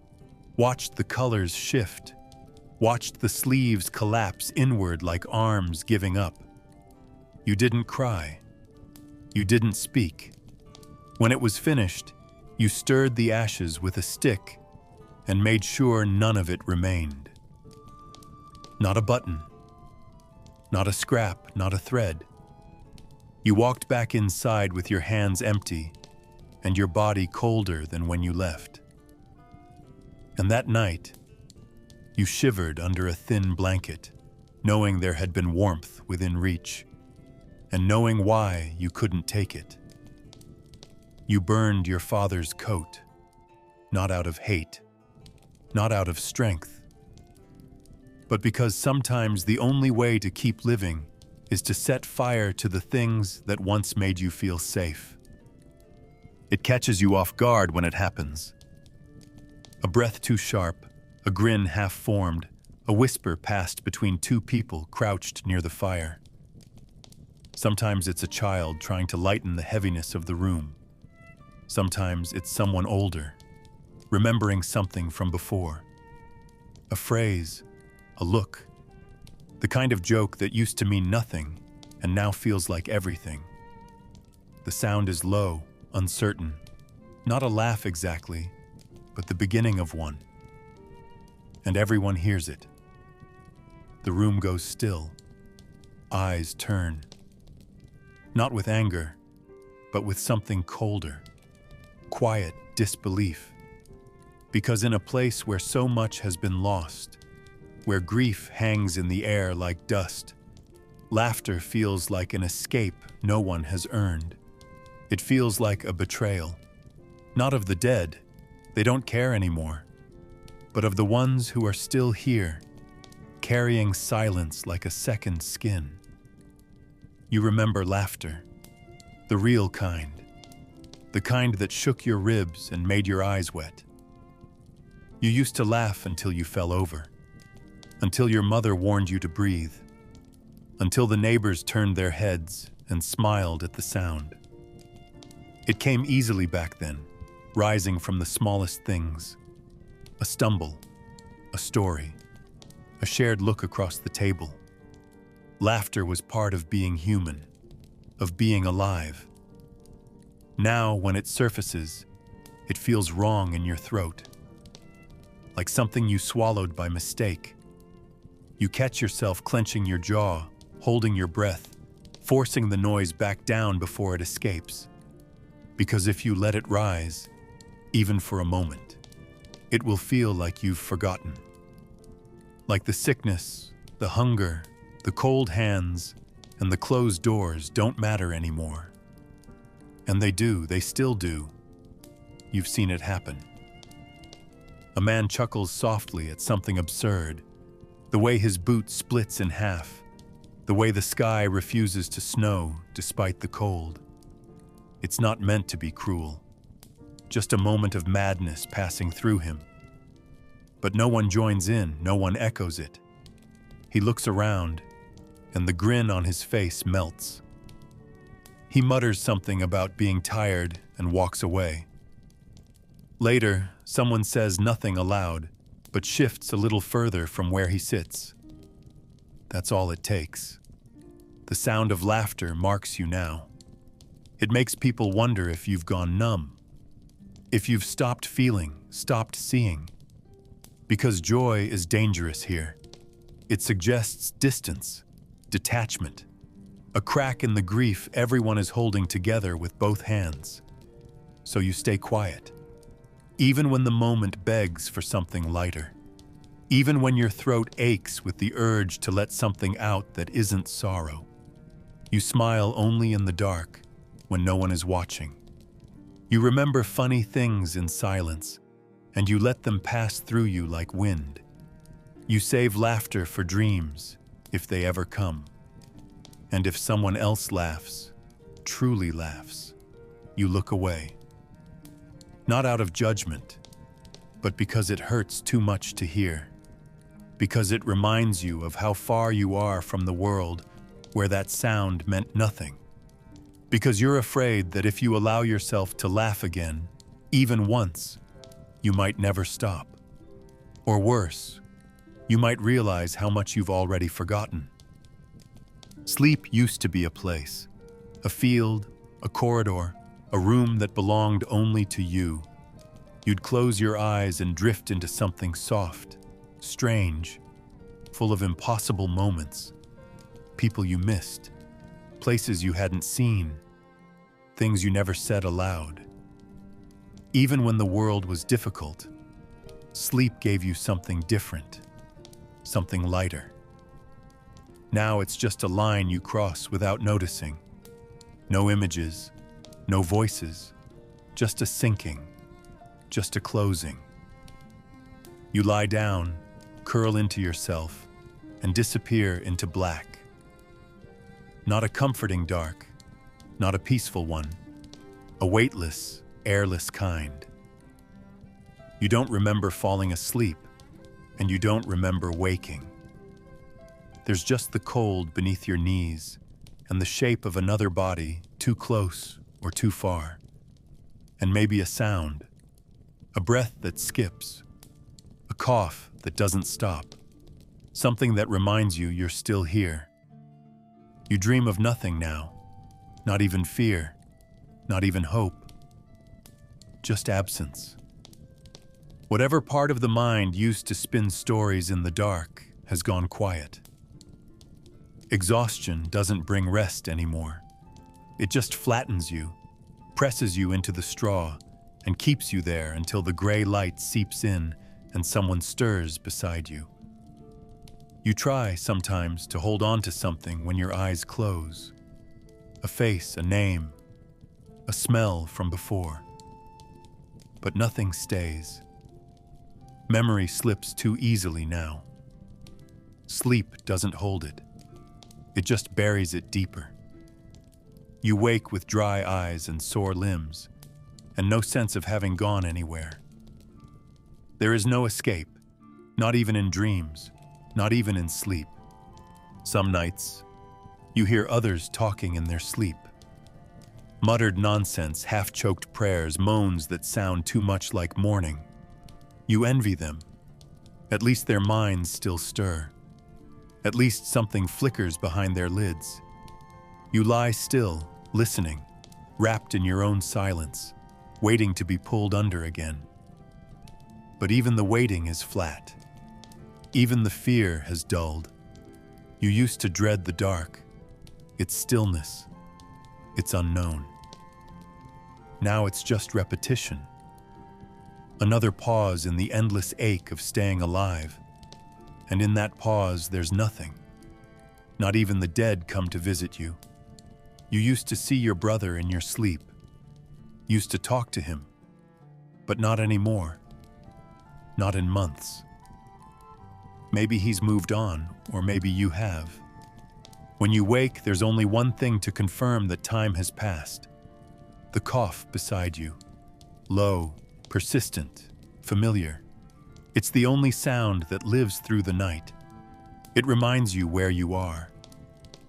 watched the colors shift, watched the sleeves collapse inward like arms giving up. You didn't cry. You didn't speak. When it was finished, you stirred the ashes with a stick and made sure none of it remained. Not a button, not a scrap, not a thread. You walked back inside with your hands empty and your body colder than when you left. And that night, you shivered under a thin blanket, knowing there had been warmth within reach, and knowing why you couldn't take it. You burned your father's coat, not out of hate, not out of strength, but because sometimes the only way to keep living is to set fire to the things that once made you feel safe. It catches you off guard when it happens. A breath too sharp, a grin half-formed, a whisper passed between two people crouched near the fire. Sometimes it's a child trying to lighten the heaviness of the room. Sometimes it's someone older, remembering something from before. A phrase, a look, the kind of joke that used to mean nothing and now feels like everything. The sound is low, uncertain, not a laugh exactly, but the beginning of one. And everyone hears it. The room goes still. Eyes turn. Not with anger, but with something colder. Quiet disbelief. Because in a place where so much has been lost, where grief hangs in the air like dust, laughter feels like an escape no one has earned. It feels like a betrayal. Not of the dead, they don't care anymore, but of the ones who are still here, carrying silence like a second skin. You remember laughter, the real kind, the kind that shook your ribs and made your eyes wet. You used to laugh until you fell over, until your mother warned you to breathe, until the neighbors turned their heads and smiled at the sound. It came easily back then, rising from the smallest things. A stumble, a story, a shared look across the table. Laughter was part of being human, of being alive. Now, when it surfaces, it feels wrong in your throat, like something you swallowed by mistake. You catch yourself clenching your jaw, holding your breath, forcing the noise back down before it escapes. Because if you let it rise, even for a moment, it will feel like you've forgotten. Like the sickness, the hunger, the cold hands, and the closed doors don't matter anymore. And they still do. You've seen it happen. A man chuckles softly at something absurd, the way his boot splits in half, the way the sky refuses to snow despite the cold. It's not meant to be cruel, just a moment of madness passing through him. But no one joins in, no one echoes it. He looks around, and the grin on his face melts. He mutters something about being tired and walks away. Later, someone says nothing aloud, but shifts a little further from where he sits. That's all it takes. The sound of laughter marks you now. It makes people wonder if you've gone numb, if you've stopped feeling, stopped seeing. Because joy is dangerous here. It suggests distance, detachment, a crack in the grief everyone is holding together with both hands. So you stay quiet, even when the moment begs for something lighter, even when your throat aches with the urge to let something out that isn't sorrow. You smile only in the dark, when no one is watching. You remember funny things in silence, and you let them pass through you like wind. You save laughter for dreams, if they ever come. And if someone else laughs, truly laughs, you look away. Not out of judgment, but because it hurts too much to hear. Because it reminds you of how far you are from the world where that sound meant nothing. Because you're afraid that if you allow yourself to laugh again, even once, you might never stop. Or worse, you might realize how much you've already forgotten. Sleep used to be a place, a field, a corridor, a room that belonged only to you. You'd close your eyes and drift into something soft, strange, full of impossible moments, people you missed, places you hadn't seen, things you never said aloud. Even when the world was difficult, sleep gave you something different, something lighter. Now it's just a line you cross without noticing. No images, no voices, just a sinking, just a closing. You lie down, curl into yourself, and disappear into black. Not a comforting dark, not a peaceful one, a weightless, airless kind. You don't remember falling asleep, and you don't remember waking. There's just the cold beneath your knees and the shape of another body too close or too far. And maybe a sound, a breath that skips, a cough that doesn't stop, something that reminds you you're still here. You dream of nothing now, not even fear, not even hope, just absence. Whatever part of the mind used to spin stories in the dark has gone quiet. Exhaustion doesn't bring rest anymore. It just flattens you, presses you into the straw, and keeps you there until the gray light seeps in and someone stirs beside you. You try sometimes to hold on to something when your eyes close. A face, a name, a smell from before. But nothing stays. Memory slips too easily now. Sleep doesn't hold it. It just buries it deeper. You wake with dry eyes and sore limbs, and no sense of having gone anywhere. There is no escape, not even in dreams, not even in sleep. Some nights, you hear others talking in their sleep. Muttered nonsense, half-choked prayers, moans that sound too much like mourning. You envy them. At least their minds still stir. At least something flickers behind their lids. You lie still, listening, wrapped in your own silence, waiting to be pulled under again. But even the waiting is flat. Even the fear has dulled. You used to dread the dark, its stillness, its unknown. Now it's just repetition. Another pause in the endless ache of staying alive. And in that pause, there's nothing. Not even the dead come to visit you. You used to see your brother in your sleep. Used to talk to him. But not anymore. Not in months. Maybe he's moved on, or maybe you have. When you wake, there's only one thing to confirm that time has passed. The cough beside you. Low, persistent, familiar. It's the only sound that lives through the night. It reminds you where you are,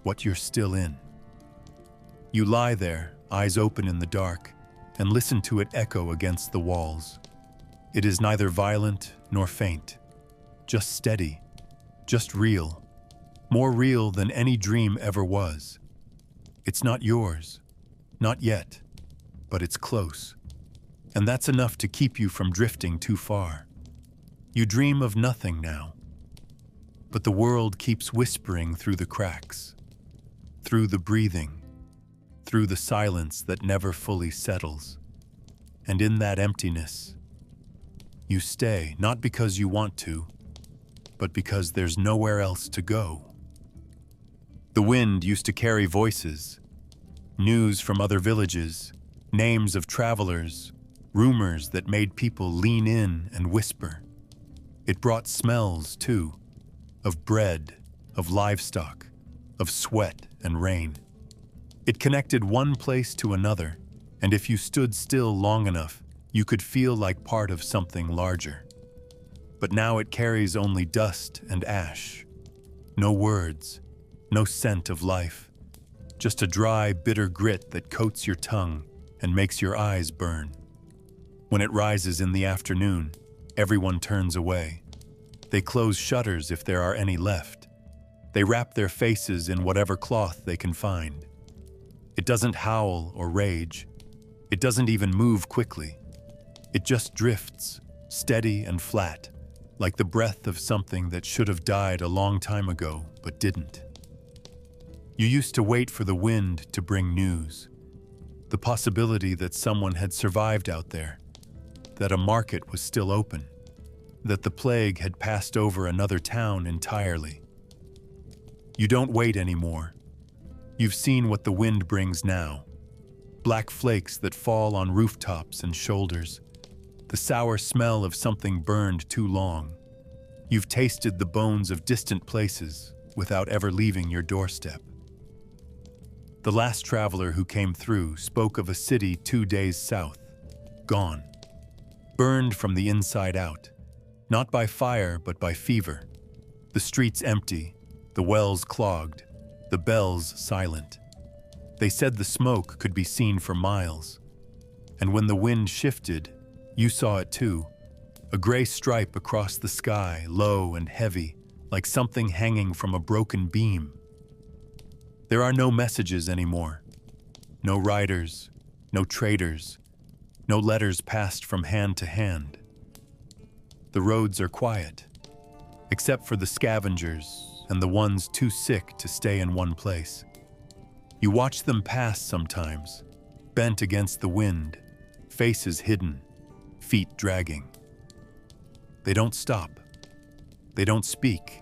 what you're still in. You lie there, eyes open in the dark, and listen to it echo against the walls. It is neither violent nor faint, just steady, just real, more real than any dream ever was. It's not yours, not yet, but it's close. And that's enough to keep you from drifting too far. You dream of nothing now, but the world keeps whispering through the cracks, through the breathing, through the silence that never fully settles. And in that emptiness, you stay, not because you want to, but because there's nowhere else to go. The wind used to carry voices, news from other villages, names of travelers, rumors that made people lean in and whisper. It brought smells, too, of bread, of livestock, of sweat and rain. It connected one place to another, and if you stood still long enough, you could feel like part of something larger. But now it carries only dust and ash. No words, no scent of life. Just a dry, bitter grit that coats your tongue and makes your eyes burn. When it rises in the afternoon, everyone turns away. They close shutters if there are any left. They wrap their faces in whatever cloth they can find. It doesn't howl or rage. It doesn't even move quickly. It just drifts, steady and flat, like the breath of something that should have died a long time ago, but didn't. You used to wait for the wind to bring news. The possibility that someone had survived out there, that a market was still open, that the plague had passed over another town entirely. You don't wait anymore. You've seen what the wind brings now. Black flakes that fall on rooftops and shoulders. The sour smell of something burned too long. You've tasted the bones of distant places without ever leaving your doorstep. The last traveler who came through spoke of a city 2 days south, gone, burned from the inside out, not by fire but by fever. The streets empty, the wells clogged, the bells silent. They said the smoke could be seen for miles. And when the wind shifted, you saw it too, a gray stripe across the sky, low and heavy, like something hanging from a broken beam. There are no messages anymore. No riders, no traders, no letters passed from hand to hand. The roads are quiet, except for the scavengers and the ones too sick to stay in one place. You watch them pass sometimes, bent against the wind, faces hidden, feet dragging. They don't stop. They don't speak.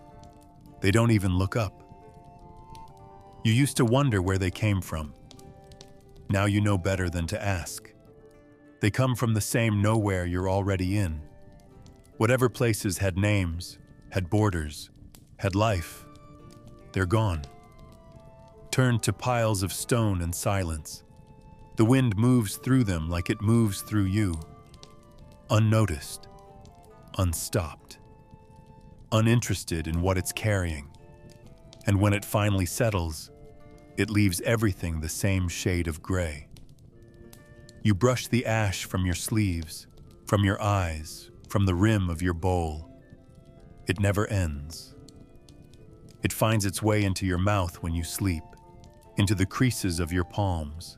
They don't even look up. You used to wonder where they came from. Now you know better than to ask. They come from the same nowhere you're already in. Whatever places had names, had borders, had life, they're gone. Turned to piles of stone and silence. The wind moves through them like it moves through you. Unnoticed, unstopped, uninterested in what it's carrying. And when it finally settles, it leaves everything the same shade of gray. You brush the ash from your sleeves, from your eyes, from the rim of your bowl. It never ends. It finds its way into your mouth when you sleep, into the creases of your palms,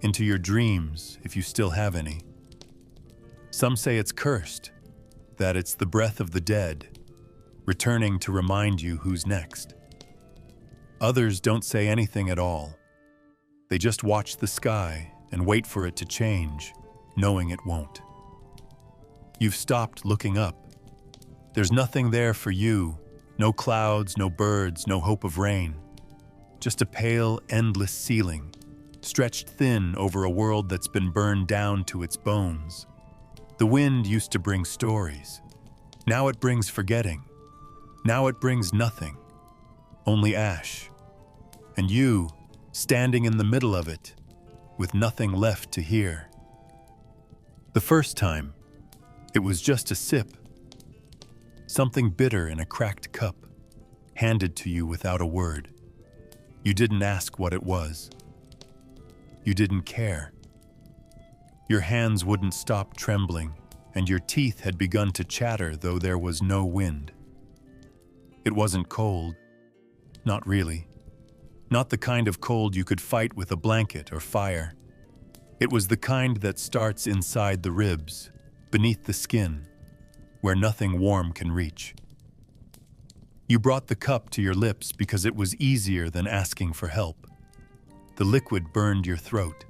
into your dreams if you still have any. Some say it's cursed, that it's the breath of the dead, returning to remind you who's next. Others don't say anything at all. They just watch the sky and wait for it to change, knowing it won't. You've stopped looking up. There's nothing there for you, no clouds, no birds, no hope of rain. Just a pale, endless ceiling, stretched thin over a world that's been burned down to its bones. The wind used to bring stories. Now it brings forgetting. Now it brings nothing, only ash. And you, standing in the middle of it, with nothing left to hear. The first time, it was just a sip. Something bitter in a cracked cup, handed to you without a word. You didn't ask what it was. You didn't care. Your hands wouldn't stop trembling, and your teeth had begun to chatter though there was no wind. It wasn't cold. Not really. Not the kind of cold you could fight with a blanket or fire. It was the kind that starts inside the ribs, beneath the skin, where nothing warm can reach. You brought the cup to your lips because it was easier than asking for help. The liquid burned your throat.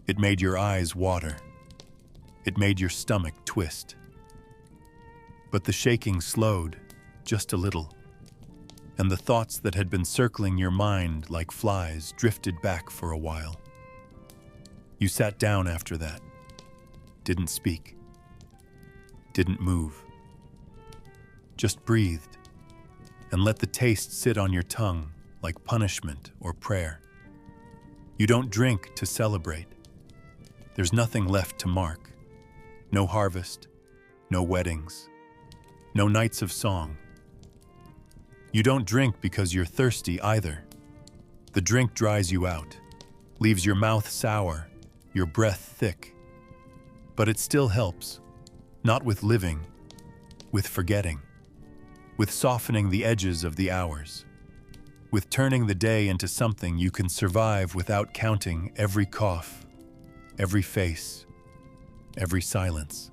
It made your eyes water. It made your stomach twist. But the shaking slowed, just a little, and the thoughts that had been circling your mind like flies drifted back for a while. You sat down after that, didn't speak, didn't move, just breathed and let the taste sit on your tongue like punishment or prayer. You don't drink to celebrate. There's nothing left to mark. No harvest, no weddings, no nights of song. You don't drink because you're thirsty either. The drink dries you out, leaves your mouth sour, your breath thick. But it still helps, not with living, with forgetting, with softening the edges of the hours, with turning the day into something you can survive without counting every cough, every face, every silence.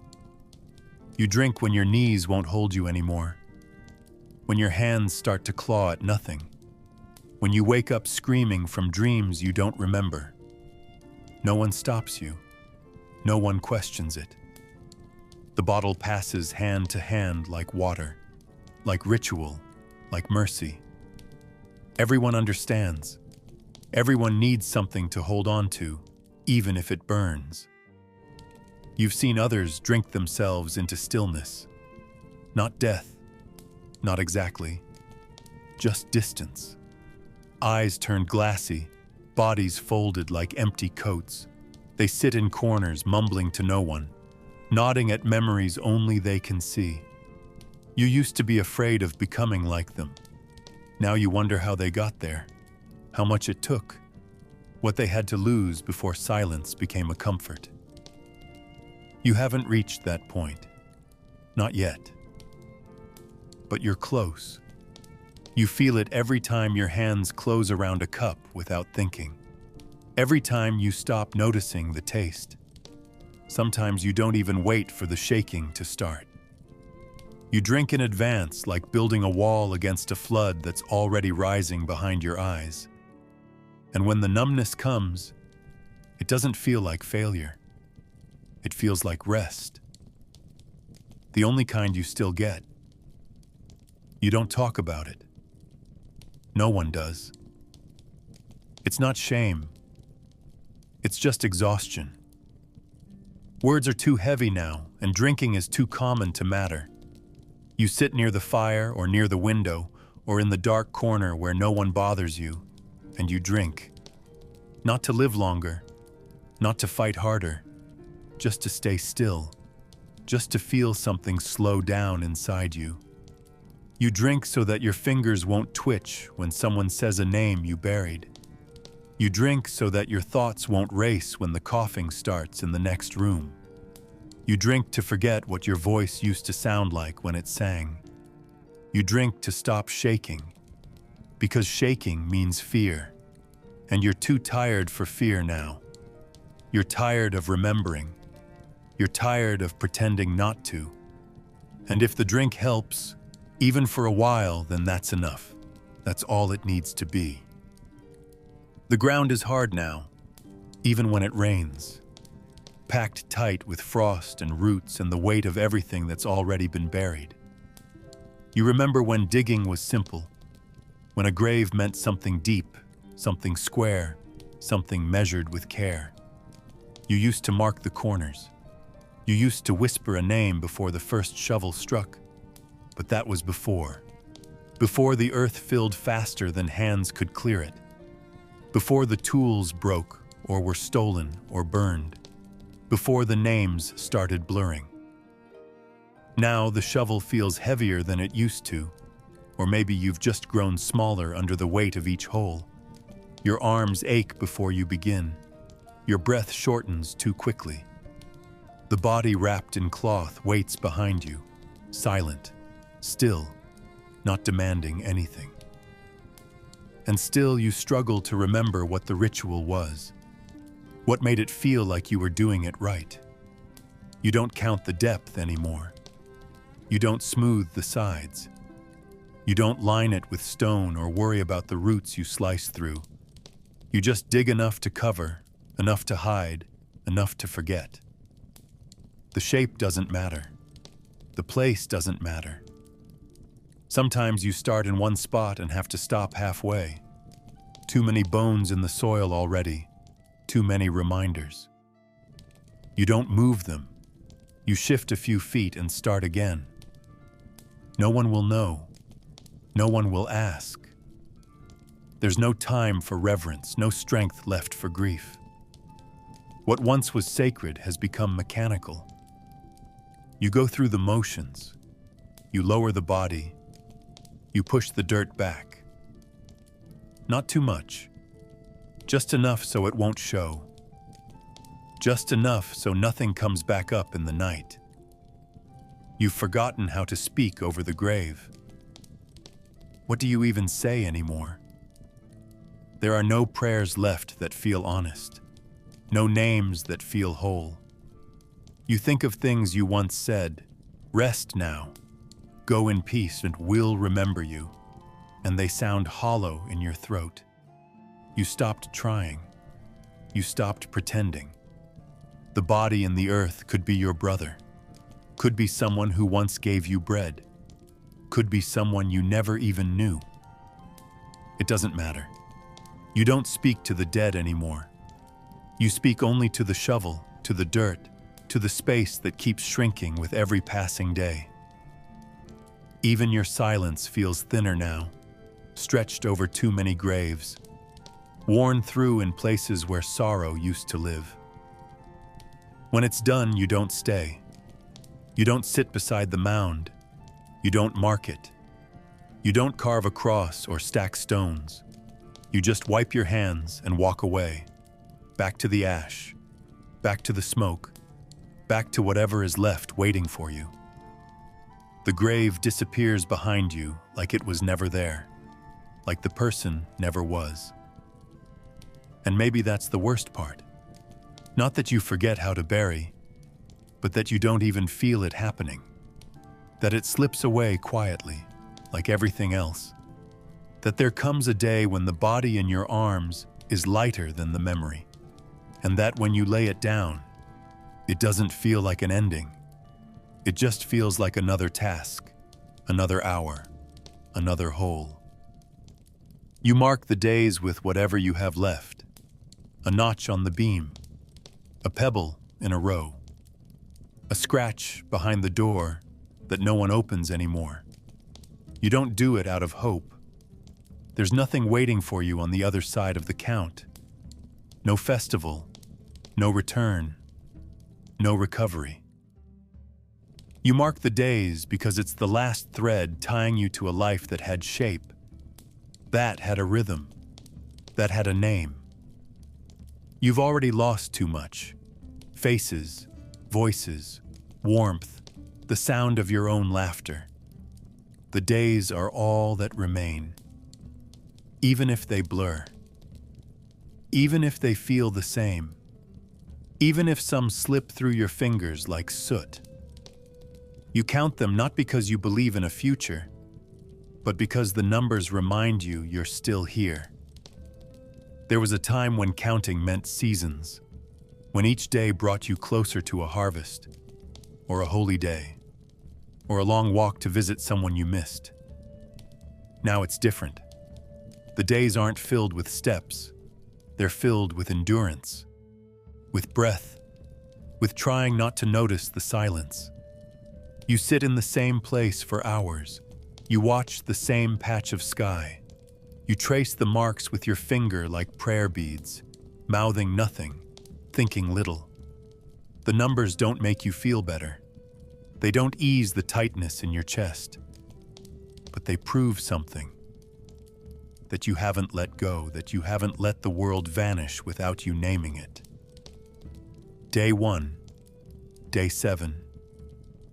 You drink when your knees won't hold you anymore, when your hands start to claw at nothing, when you wake up screaming from dreams you don't remember. No one stops you. No one questions it. The bottle passes hand to hand like water, like ritual, like mercy. Everyone understands. Everyone needs something to hold on to, even if it burns. You've seen others drink themselves into stillness. Not death, not exactly, just distance. Eyes turned glassy, bodies folded like empty coats. They sit in corners, mumbling to no one, nodding at memories only they can see. You used to be afraid of becoming like them. Now you wonder how they got there, how much it took, what they had to lose before silence became a comfort. You haven't reached that point. Not yet. But you're close. You feel it every time your hands close around a cup without thinking. Every time you stop noticing the taste. Sometimes you don't even wait for the shaking to start. You drink in advance, like building a wall against a flood that's already rising behind your eyes. And when the numbness comes, it doesn't feel like failure. It feels like rest. The only kind you still get. You don't talk about it. No one does. It's not shame. It's just exhaustion. Words are too heavy now, and drinking is too common to matter. You sit near the fire or near the window or in the dark corner where no one bothers you, and you drink. Not to live longer, not to fight harder, just to stay still, just to feel something slow down inside you. You drink so that your fingers won't twitch when someone says a name you buried. You drink so that your thoughts won't race when the coughing starts in the next room. You drink to forget what your voice used to sound like when it sang. You drink to stop shaking, because shaking means fear, and you're too tired for fear now. You're tired of remembering. You're tired of pretending not to. And if the drink helps, even for a while, then that's enough. That's all it needs to be. The ground is hard now, even when it rains, packed tight with frost and roots and the weight of everything that's already been buried. You remember when digging was simple, when a grave meant something deep, something square, something measured with care. You used to mark the corners. You used to whisper a name before the first shovel struck. But that was before the earth filled faster than hands could clear it, before the tools broke or were stolen or burned, before the names started blurring. Now the shovel feels heavier than it used to, or maybe you've just grown smaller under the weight of each hole. Your arms ache before you begin. Your breath shortens too quickly. The body wrapped in cloth waits behind you, silent, still, not demanding anything. And still you struggle to remember what the ritual was, what made it feel like you were doing it right. You don't count the depth anymore. You don't smooth the sides. You don't line it with stone or worry about the roots you slice through. You just dig enough to cover, enough to hide, enough to forget. The shape doesn't matter. The place doesn't matter. Sometimes you start in one spot and have to stop halfway. Too many bones in the soil already. Too many reminders. You don't move them. You shift a few feet and start again. No one will know. No one will ask. There's no time for reverence, no strength left for grief. What once was sacred has become mechanical. You go through the motions. You lower the body. You push the dirt back. Not too much. Just enough so it won't show. Just enough so nothing comes back up in the night. You've forgotten how to speak over the grave. What do you even say anymore? There are no prayers left that feel honest. No names that feel whole. You think of things you once said. Rest now. Go in peace and we'll remember you. And they sound hollow in your throat. You stopped trying. You stopped pretending. The body in the earth could be your brother. Could be someone who once gave you bread. Could be someone you never even knew. It doesn't matter. You don't speak to the dead anymore. You speak only to the shovel, to the dirt, to the space that keeps shrinking with every passing day. Even your silence feels thinner now, stretched over too many graves, worn through in places where sorrow used to live. When it's done, you don't stay. You don't sit beside the mound. You don't mark it. You don't carve a cross or stack stones. You just wipe your hands and walk away, back to the ash, back to the smoke, back to whatever is left waiting for you. The grave disappears behind you like it was never there, like the person never was. And maybe that's the worst part. Not that you forget how to bury, but that you don't even feel it happening. That it slips away quietly, like everything else. That there comes a day when the body in your arms is lighter than the memory. And that when you lay it down, it doesn't feel like an ending. It just feels like another task, another hour, another hole. You mark the days with whatever you have left. A notch on the beam, a pebble in a row, a scratch behind the door that no one opens anymore. You don't do it out of hope. There's nothing waiting for you on the other side of the count. No festival, no return, no recovery. You mark the days because it's the last thread tying you to a life that had shape, that had a rhythm, that had a name. You've already lost too much. Faces, voices, warmth, the sound of your own laughter. The days are all that remain. Even if they blur. Even if they feel the same. Even if some slip through your fingers like soot. You count them not because you believe in a future, but because the numbers remind you you're still here. There was a time when counting meant seasons, when each day brought you closer to a harvest, or a holy day, or a long walk to visit someone you missed. Now it's different. The days aren't filled with steps. They're filled with endurance, with breath, with trying not to notice the silence. You sit in the same place for hours. You watch the same patch of sky. You trace the marks with your finger like prayer beads, mouthing nothing, thinking little. The numbers don't make you feel better. They don't ease the tightness in your chest. But they prove something. That you haven't let go, that you haven't let the world vanish without you naming it. Day 1, Day 7,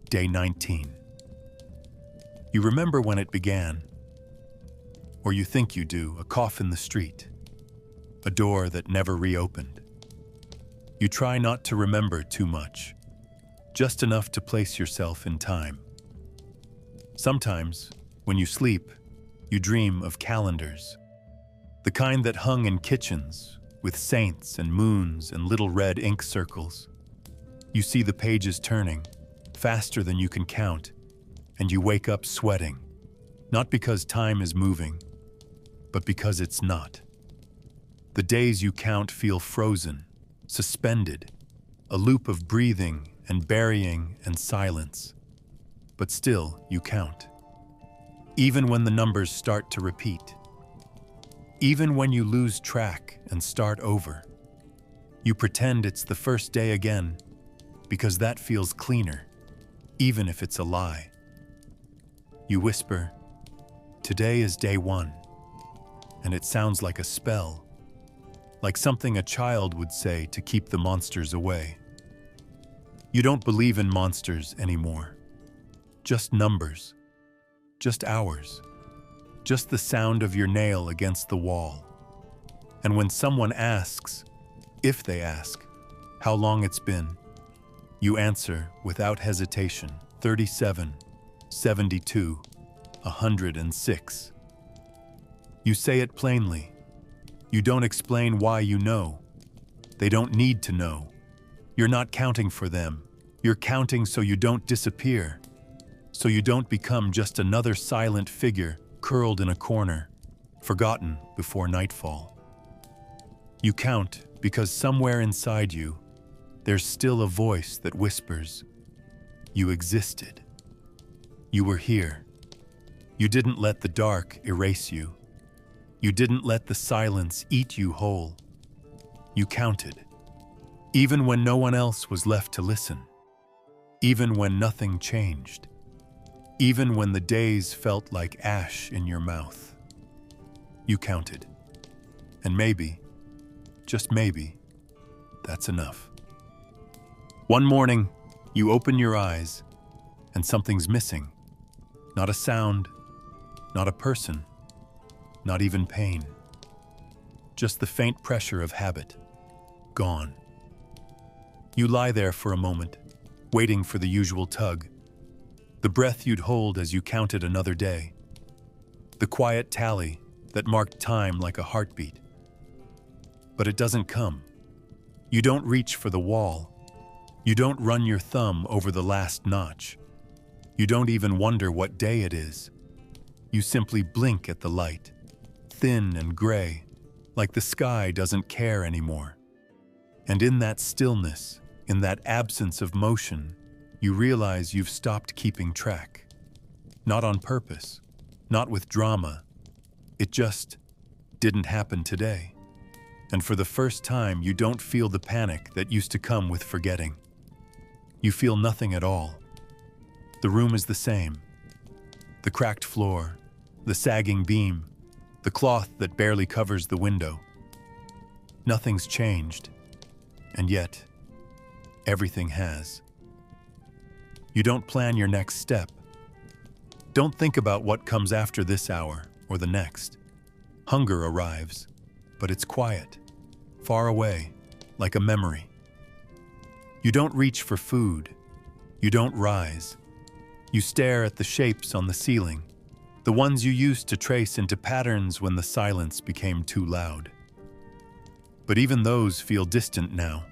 Day 19. You remember when it began. Or you think you do, a cough in the street, a door that never reopened. You try not to remember too much, just enough to place yourself in time. Sometimes, when you sleep, you dream of calendars, the kind that hung in kitchens with saints and moons and little red ink circles. You see the pages turning, faster than you can count, and you wake up sweating, not because time is moving, but because it's not. The days you count feel frozen, suspended, a loop of breathing and burying and silence. But still, you count. Even when the numbers start to repeat. Even when you lose track and start over. You pretend it's the first day again, because that feels cleaner. even if it's a lie. You whisper, "Today is day one," and it sounds like a spell, like something a child would say to keep the monsters away. You don't believe in monsters anymore. Just numbers, just hours, just the sound of your nail against the wall. And when someone asks, if they ask, how long it's been, you answer without hesitation, 37, 72, 106. You say it plainly. You don't explain why you know. They don't need to know. You're not counting for them. You're counting so you don't disappear, so you don't become just another silent figure curled in a corner, forgotten before nightfall. You count because somewhere inside you, there's still a voice that whispers, "You existed. You were here. You didn't let the dark erase you. You didn't let the silence eat you whole. You counted, even when no one else was left to listen, even when nothing changed, even when the days felt like ash in your mouth. You counted. And maybe, just maybe, that's enough. One morning, you open your eyes, and something's missing. Not a sound, not a person, not even pain. Just the faint pressure of habit. Gone. You lie there for a moment, waiting for the usual tug. The breath you'd hold as you counted another day. The quiet tally that marked time like a heartbeat. But it doesn't come. You don't reach for the wall. You don't run your thumb over the last notch. You don't even wonder what day it is. You simply blink at the light, thin and gray, like the sky doesn't care anymore. And in that stillness, in that absence of motion, you realize you've stopped keeping track. Not on purpose, not with drama. It just didn't happen today. And for the first time, you don't feel the panic that used to come with forgetting. You feel nothing at all. The room is the same. The cracked floor, the sagging beam, the cloth that barely covers the window. Nothing's changed, and yet, everything has. You don't plan your next step. Don't think about what comes after this hour or the next. Hunger arrives, but it's quiet, far away, like a memory. You don't reach for food. You don't rise. You stare at the shapes on the ceiling, the ones you used to trace into patterns when the silence became too loud. But even those feel distant now,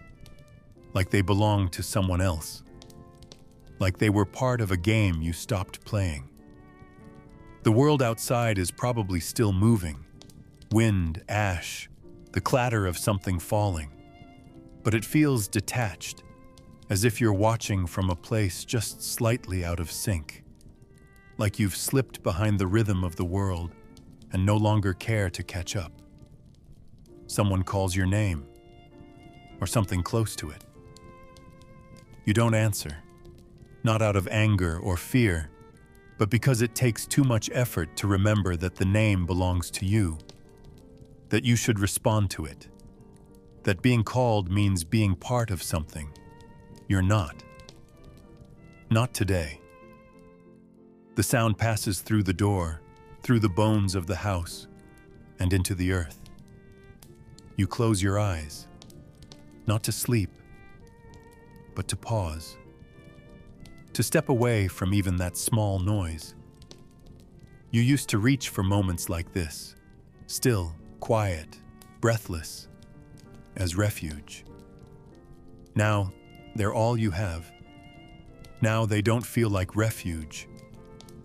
like they belong to someone else, like they were part of a game you stopped playing. The world outside is probably still moving, wind, ash, the clatter of something falling, but it feels detached, as if you're watching from a place just slightly out of sync, like you've slipped behind the rhythm of the world and no longer care to catch up. Someone calls your name, or something close to it. You don't answer, not out of anger or fear, but because it takes too much effort to remember that the name belongs to you, that you should respond to it, that being called means being part of something. You're not. Not today. The sound passes through the door, through the bones of the house, and into the earth. You close your eyes, not to sleep, but to pause, to step away from even that small noise. You used to reach for moments like this, still, quiet, breathless, as refuge. Now, they're all you have. Now they don't feel like refuge.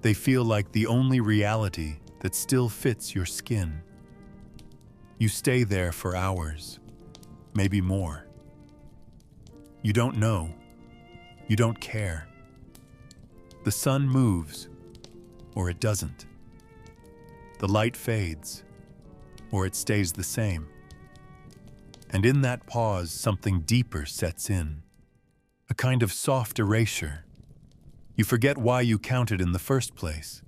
They feel like the only reality that still fits your skin. You stay there for hours, maybe more. You don't know. You don't care. The sun moves, or it doesn't. The light fades, or it stays the same. And in that pause, something deeper sets in. A kind of soft erasure, You forget why you counted in the first place.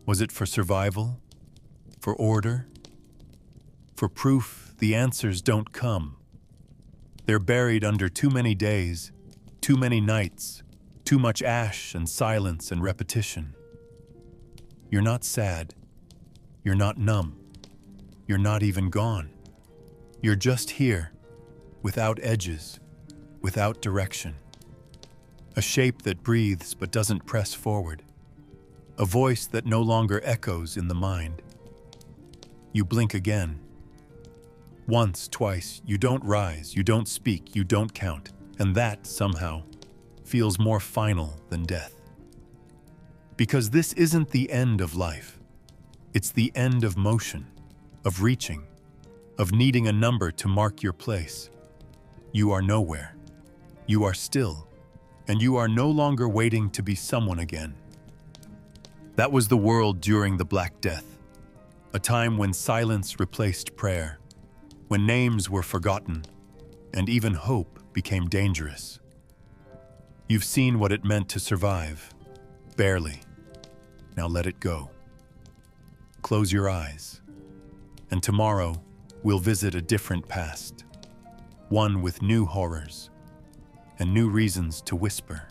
Was it for survival? For order? For proof the answers don't come. They're buried under too many days, too many nights, too much ash and silence and repetition. You're not sad. You're not numb. You're not even gone. You're just here, without edges, without direction. A shape that breathes but doesn't press forward. A voice that no longer echoes in the mind. You blink again. Once, twice, you don't rise, you don't speak, you don't count, and that, somehow, feels more final than death. Because this isn't the end of life. It's the end of motion, of reaching, of needing a number to mark your place. You are nowhere. You are still, and you are no longer waiting to be someone again. That was the world during the Black Death, a time when silence replaced prayer, when names were forgotten, and even hope became dangerous. You've seen what it meant to survive. Barely. Now let it go. Close your eyes. And tomorrow, we'll visit a different past. One with new horrors and new reasons to whisper.